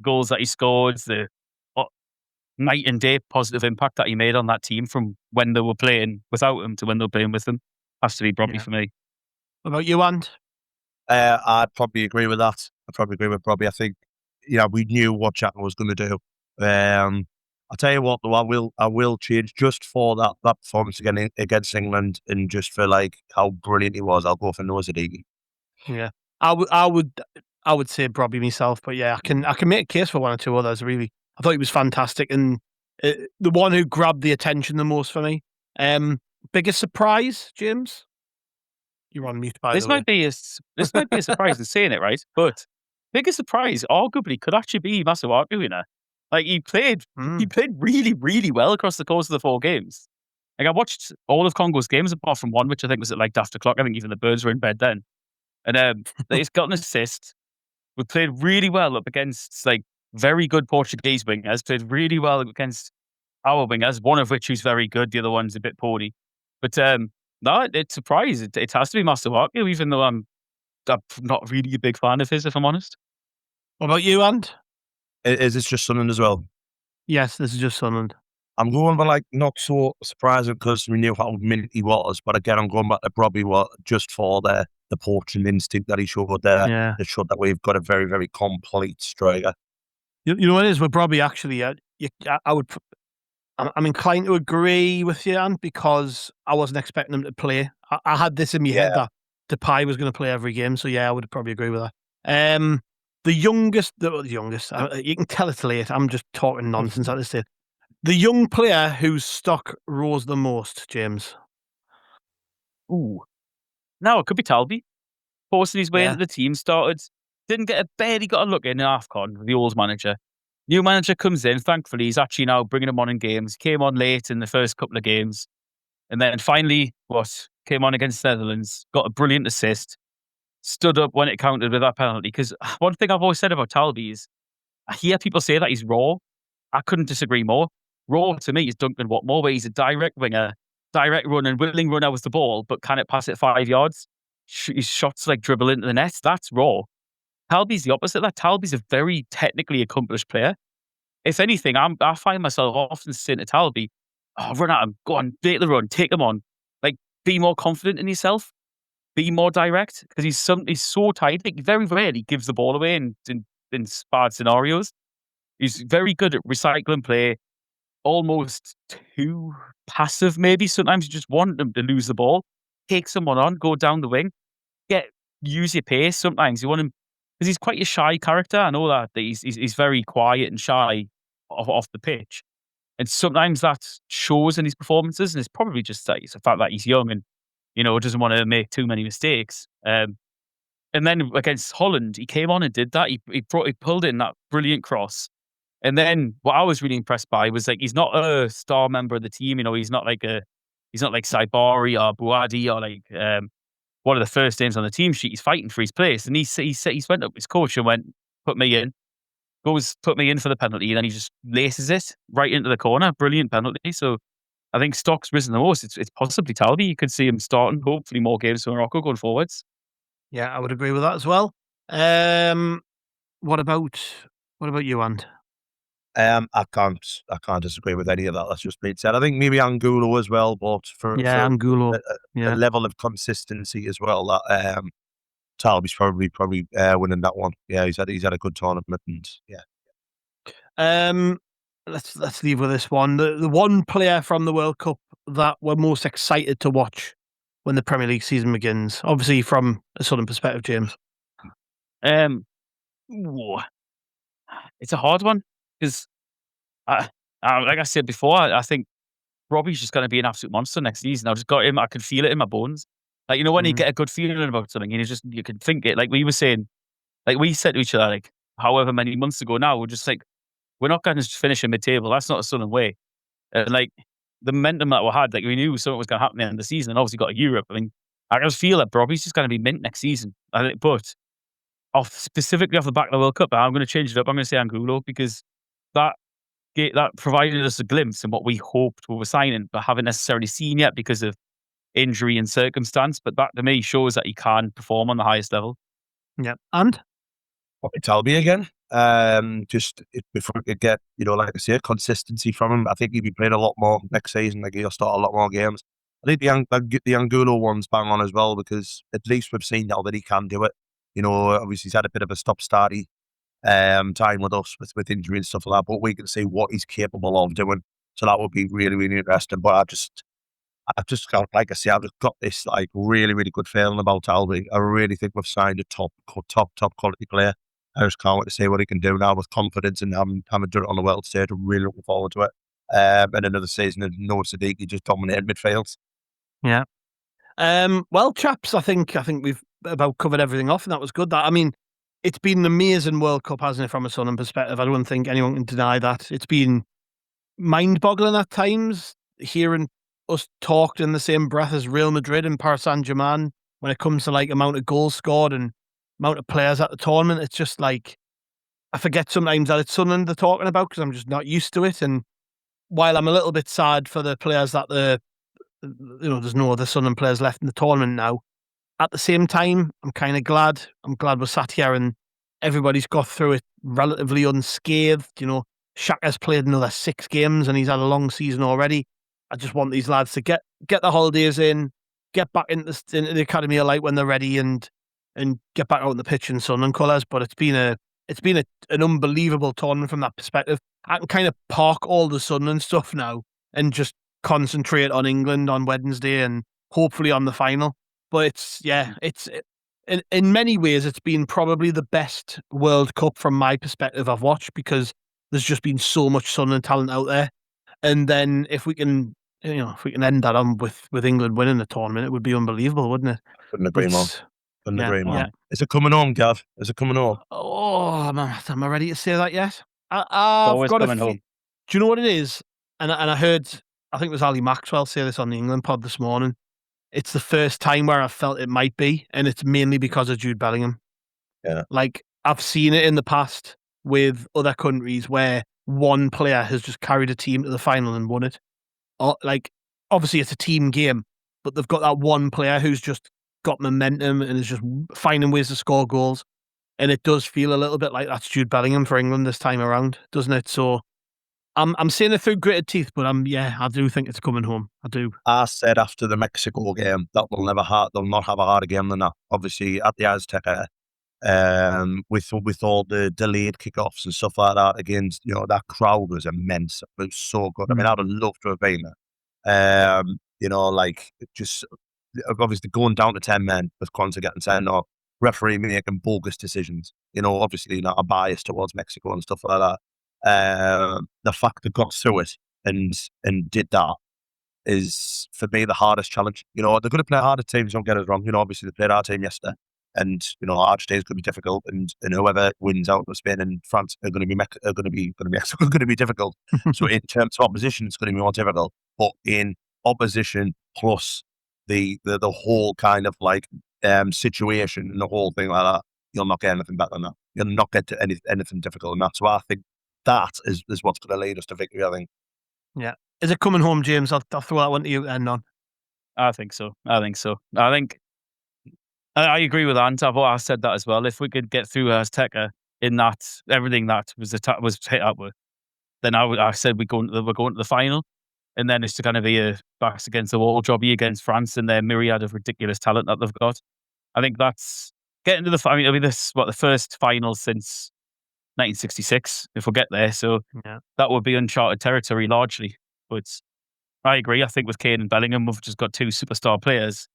goals that he scored, the night and day positive impact that he made on that team from when they were playing without him to when they were playing with him, has to be Brobby for me. What about you, Ant? I'd probably agree with that. I'd probably agree with Robbie. I think, we knew what Xhaka was going to do. I'll tell you what, though, I will change just for that performance against England, and just for like how brilliant he was. I'll go for Noah Zadiki. Yeah, I would say Brobby myself, but yeah, I can make a case for one or two others. Really, I thought he was fantastic, and the one who grabbed the attention the most for me. Biggest surprise, James? You're on mute, by the way. This might be a surprise in saying it, right? But biggest surprise, arguably, could actually be Masuaku, you know. Like, he played really, really well across the course of the 4 games. Like, I watched all of Congo's games apart from one, which I think was at like after clock. I think even the birds were in bed then. And he's got an assist. We played really well up against like very good Portuguese wingers. Played really well against our wingers, one of which who's very good. The other one's a bit poorly. But no, it's a surprise. It has to be Masuaku, even though I'm not really a big fan of his, if I'm honest. What about you, Ant? Is this just Sunderland as well? Yes, this is just Sunderland. I'm going for like not so surprising because we knew how mint he was, but again, I'm going back to probably just for the poaching instinct that he showed there. Yeah. It showed that we've got a very, very complete striker. You know what it is? We're probably actually, I'm inclined to agree with you, Ant, because I wasn't expecting him to play. I had this in my head that Depay was going to play every game, so yeah, I would probably agree with that. The youngest, you can tell it's late. I'm just talking nonsense at this stage. The young player whose stock rose the most, James. Ooh. No, it could be Talby. Forcing his way into the team, barely got a look in AFCON, the old manager. New manager comes in, thankfully, he's actually now bringing him on in games. Came on late in the first couple of games. And then finally, came on against Netherlands, got a brilliant assist, stood up when it counted with that penalty. Because one thing I've always said about Talby is, I hear people say that he's raw. I couldn't disagree more. Raw to me is Duncan Watmore, where he's a direct winger, direct runner, willing runner with the ball, but can it pass it 5 yards? His shots like dribble into the net. That's raw. Talby's the opposite of that. Talby's a very technically accomplished player. If anything, I find myself often saying to Talby, "Oh, run at him, go on, make the run, take him on. Like, be more confident in yourself, be more direct," because he's so tight. Like, he very rarely gives the ball away in bad scenarios. He's very good at recycling play, almost too passive. Maybe sometimes you just want him to lose the ball, take someone on, go down the wing, use your pace. Sometimes you want him because he's quite a shy character. I know that he's very quiet and shy off the pitch, and sometimes that shows in his performances. And it's probably just that it's the fact that he's young and doesn't want to make too many mistakes. And then against Holland, he came on and did that. He pulled in that brilliant cross. And then what I was really impressed by was like he's not a star member of the team. He's not like Saibari or Buadi or like one of the first names on the team sheet. He's fighting for his place, and he went up to his coach and went, "Put me in." Put me in for the penalty, and then he just laces it right into the corner. Brilliant penalty. So I think stock's risen the most. It's possibly Talby. You could see him starting hopefully more games for Morocco going forwards. Yeah, I would agree with that as well. What about you, Ant? I can't disagree with any of that. That's just been said. I think maybe Angulo as well, but for Angulo, a level of consistency as well. That Talby's probably winning that one. Yeah, he's had a good tournament, and yeah. Let's leave with this one. The one player from the World Cup that we're most excited to watch when the Premier League season begins. Obviously, from a Southern perspective, James. It's a hard one because, like I said before, I think Robbie's just going to be an absolute monster next season. I've just got him. I can feel it in my bones. Like, when you get a good feeling about something, and you can think it. Like we were saying, like we said to each other, like however many months ago now, we're just like, we're not going to finish in mid-table. That's not a Sunderland way. And like the momentum that we had, like we knew something was going to happen in the season, and obviously got a Europe. I mean, I just feel that Robbie's just going to be mint next season. But specifically off the back of the World Cup, I'm going to change it up. I'm going to say Angulo because that provided us a glimpse in what we hoped we were signing, but haven't necessarily seen yet because of injury and circumstance. But that to me shows that he can perform on the highest level. Yeah, and Talby again. Just before we could get like I say, consistency from him. I think he'll be playing a lot more next season. Like he'll start a lot more games. I think the Angulo one's bang on as well because at least we've seen now that he can do it. Obviously he's had a bit of a stop-starty time with us with injury and stuff like that, but we can see what he's capable of doing. So that would be really, really interesting. But I've just got, like I say, I've just got this like really, really good feeling about Talby. I really think we've signed a top quality player. I just can't wait to see what he can do now with confidence and having done it on the world stage. I'm really looking forward to it. And another season of Noah Sadiq, just dominated midfield. Yeah. Well, chaps, I think we've about covered everything off, and that was good. I mean, it's been an amazing World Cup, hasn't it, from a Sunderland perspective? I don't think anyone can deny that. It's been mind-boggling at times, hearing us talked in the same breath as Real Madrid and Paris Saint-Germain when it comes to like amount of goals scored and amount of players at the tournament. It's just like, I forget sometimes that it's Sunderland they're talking about because I'm just not used to it. And while I'm a little bit sad for the players that there's no other Sunderland players left in the tournament now, at the same time, I'm kind of glad. I'm glad we're sat here and everybody's got through it relatively unscathed. Xhaka's played another 6 games and he's had a long season already. I just want these lads to get the holidays in, get back into the Academy of Light when they're ready, and get back out on the pitch in Sunderland colours. But it's been an unbelievable tournament from that perspective. I can kind of park all the Sunderland stuff now and just concentrate on England on Wednesday and hopefully on the final. But it's in many ways it's been probably the best World Cup from my perspective I've watched because there's just been so much Sunderland talent out there. And then if we can end that on with England winning the tournament, it would be unbelievable, wouldn't it? Couldn't agree more. Yeah. Is it coming home, Gav? Is it coming home? Oh, am I ready to say that yet? I've got coming home. Do you know what it is? And I heard, I think it was Ali Maxwell say this on the England pod this morning. It's the first time where I felt it might be, and it's mainly because of Jude Bellingham. Yeah. Like, I've seen it in the past with other countries where one player has just carried a team to the final and won it. Like, obviously it's a team game, but they've got that one player who's just got momentum and is just finding ways to score goals. and it does feel a little bit like that's Jude Bellingham for England this time around, doesn't it? So I'm seeing it through gritted teeth, but I do think it's coming home. I do. I said after the Mexico game that they'll not have a harder game than that. Obviously at the Azteca, with all the delayed kickoffs and stuff like that against, that crowd was immense. It was so good. I mean, I'd have loved to have been there. Just obviously going down to 10 men with Quanta getting sent off, referee making bogus decisions. Obviously not a bias towards Mexico and stuff like that. The fact they got through it and did that is, for me, the hardest challenge. They're going to play harder teams, don't get us wrong. Obviously they played our team yesterday, and Argentina is going to be difficult, and whoever wins out of Spain and France are going to be difficult. So in terms of opposition, it's going to be more difficult. But in opposition plus the whole kind of situation and the whole thing like that, you'll not get anything better than that. You'll not get to anything difficult than that. So I think that is what's going to lead us to victory, I think. Yeah. Is it coming home, James? I'll throw that one to you and on. I think so. I think I agree with Ant. I said that as well. If we could get through Azteca in that everything that was hit up with, then I said we're going to the final, and then it's to kind of be a backs against the wall jobby against France and their myriad of ridiculous talent that they've got. I think that's getting to the final. It'll be the first final since 1966 if we get there. So that would be uncharted territory largely. But I agree. I think with Kane and Bellingham, we've just got two superstar players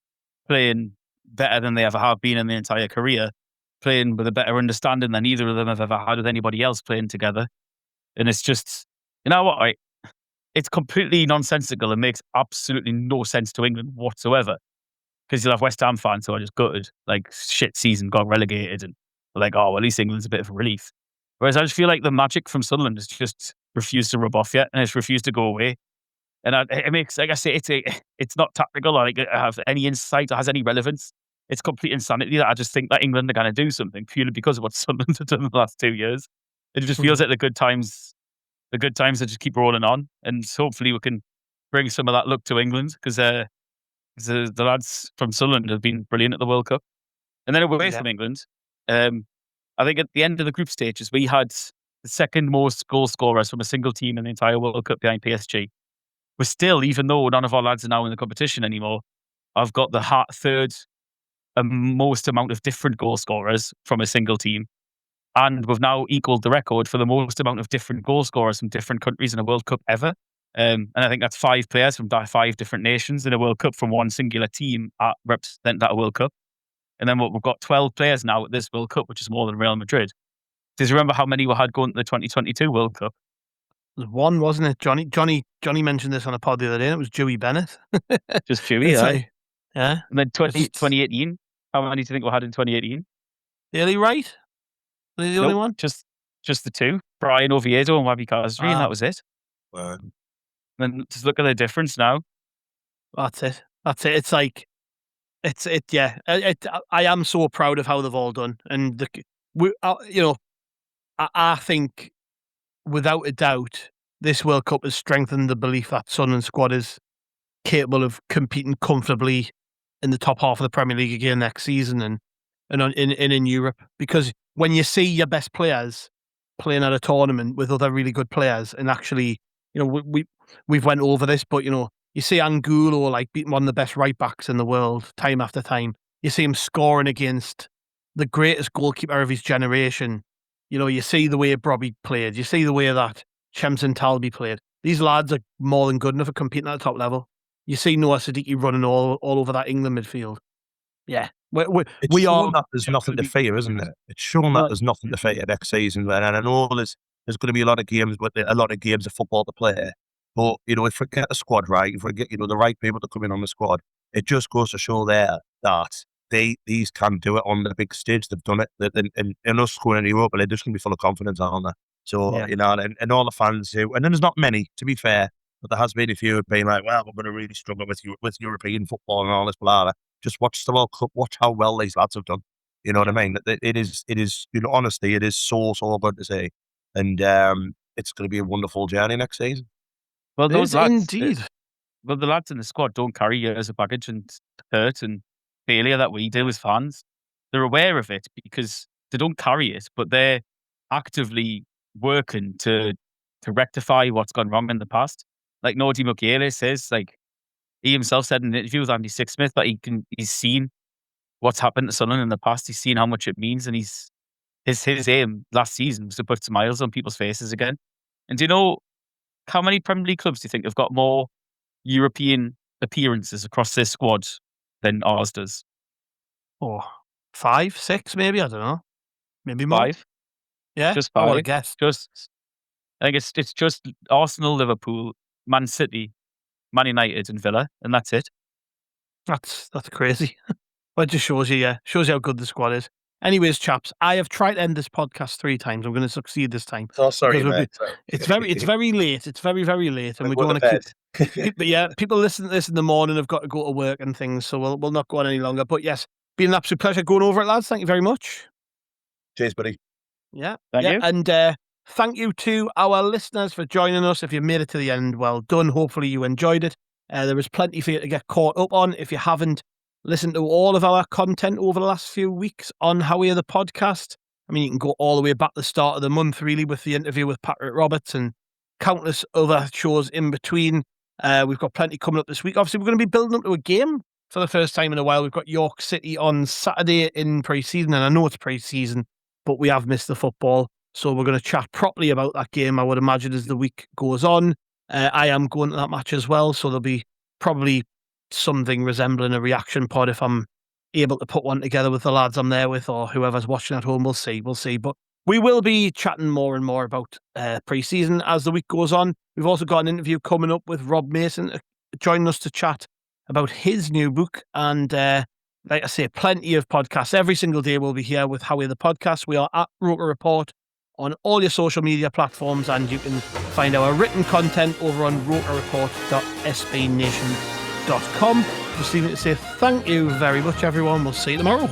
playing better than they ever have been in their entire career, playing with a better understanding than either of them have ever had with anybody else playing together. And it's just, you know what, right? It's completely nonsensical and makes absolutely no sense to England whatsoever. Because you'll have West Ham fans who are just gutted, like shit season, got relegated, and like, oh, well, at least England's a bit of a relief. Whereas I just feel like the magic from Sunderland has just refused to rub off yet, and it's refused to go away. And it makes, like I say, it's not tactical or have any insight or has any relevance. It's complete insanity that I just think that England are going to do something purely because of what Sunderland have done in the last 2 years. It just feels like the good times that just keep rolling on, and hopefully we can bring some of that luck to England because the lads from Sunderland have been brilliant at the World Cup. And then away from England, I think at the end of the group stages, we had the second most goal scorers from a single team in the entire World Cup behind PSG. We're still, even though none of our lads are now in the competition anymore, I've got the third most amount of different goal scorers from a single team. And we've now equaled the record for the most amount of different goal scorers from different countries in a World Cup ever. And I think that's 5 players from 5 different nations in a World Cup from one singular team represent that World Cup. And then we've got 12 players now at this World Cup, which is more than Real Madrid. Do you remember how many we had going to the 2022 World Cup? It was one, wasn't it? Johnny mentioned this on a pod the other day, and it was Dewey Bennett. Just Dewey, yeah. And then 2018, how many do you think we had in 2018? Daly Wright? Was he the only one? Just the 2. Brian Oviedo and Wabi Kazri, and that was it. Then just look at the difference now. That's it. It's like, I am so proud of how they've all done. And, I think, without a doubt, this World Cup has strengthened the belief that Sunderland squad is capable of competing comfortably in the top half of the Premier League again next season and in Europe. Because when you see your best players playing at a tournament with other really good players, and actually, we've went over this, but you see Angulo beating one of the best right backs in the world time after time. You see him scoring against the greatest goalkeeper of his generation. You see the way Brobby played. You see the way that Shemson Talby played. These lads are more than good enough for competing at the top level. You see Noah Siddiqui running all over that England midfield. Yeah. We are. That there's nothing to fear, isn't it? It's shown that there's nothing to fear next season. And I know there's going to be a lot of games of football to play. But, if we get the squad right, if we get, the right people to come in on the squad, it just goes to show there that these can do it on the big stage. They've done it. And us going into Europe, they're just going to be full of confidence, aren't they? So, and all the fans who, and then there's not many, to be fair, but there has been a few who have been like, well, we're going to really struggle with European football and all this, blah, blah. Just watch the World Cup, watch how well these lads have done. You know what I mean? It is, honestly, it is so good to see. And it's going to be a wonderful journey next season. Well, those lads, indeed. Well, the lads in the squad don't carry years of baggage and hurt and failure that we do as fans. They're aware of it because they don't carry it, but they're actively working to rectify what's gone wrong in the past. Like Nordi Mukiele says, like he himself said in an interview with Andy Sixsmith that he's seen what's happened to Sunderland in the past. He's seen how much it means, and his aim last season was to put smiles on people's faces again. And do you know how many Premier League clubs do you think have got more European appearances across their squad than ours does? Oh, 5, 6, maybe. I don't know. Maybe more. 5. Yeah, just I 5. would have guessed. I think it's just Arsenal, Liverpool, Man City, Man United, and Villa, and that's it. That's crazy. But it just shows you how good the squad is. Anyways, chaps, I have tried to end this podcast 3 times. I'm going to succeed this time. Oh, sorry, mate. It's very late. It's very, very late, and we don't Go want to to keep. But yeah, people listen to this in the morning have got to go to work and things, so we'll not go on any longer. But yes, been an absolute pleasure going over it, lads. Thank you very much. Cheers, buddy. Yeah, Thank you. And thank you to our listeners for joining us. If you made it to the end, well done. Hopefully you enjoyed it. There was plenty for you to get caught up on. If you haven't listened to all of our content over the last few weeks on How We Are the Podcast, I mean, you can go all the way back to the start of the month, really, with the interview with Patrick Roberts and countless other shows in between. We've got plenty coming up this week. Obviously, we're going to be building up to a game for the first time in a while. We've got York City on Saturday in pre-season, and I know it's pre-season, but we have missed the football. So we're going to chat properly about that game, I would imagine, as the week goes on. I am going to that match as well, so there'll be probably something resembling a reaction pod if I'm able to put one together with the lads I'm there with, or whoever's watching at home. We'll see. But we will be chatting more and more about pre-season as the week goes on. We've also got an interview coming up with Rob Mason joining us to chat about his new book. And like I say, plenty of podcasts. Every single day we'll be here with How We the Podcast. We are at Roker Report on all your social media platforms, and you can find our written content over on rokerreport.sbnation.com. Just leaving it to say thank you very much, everyone. We'll see you tomorrow.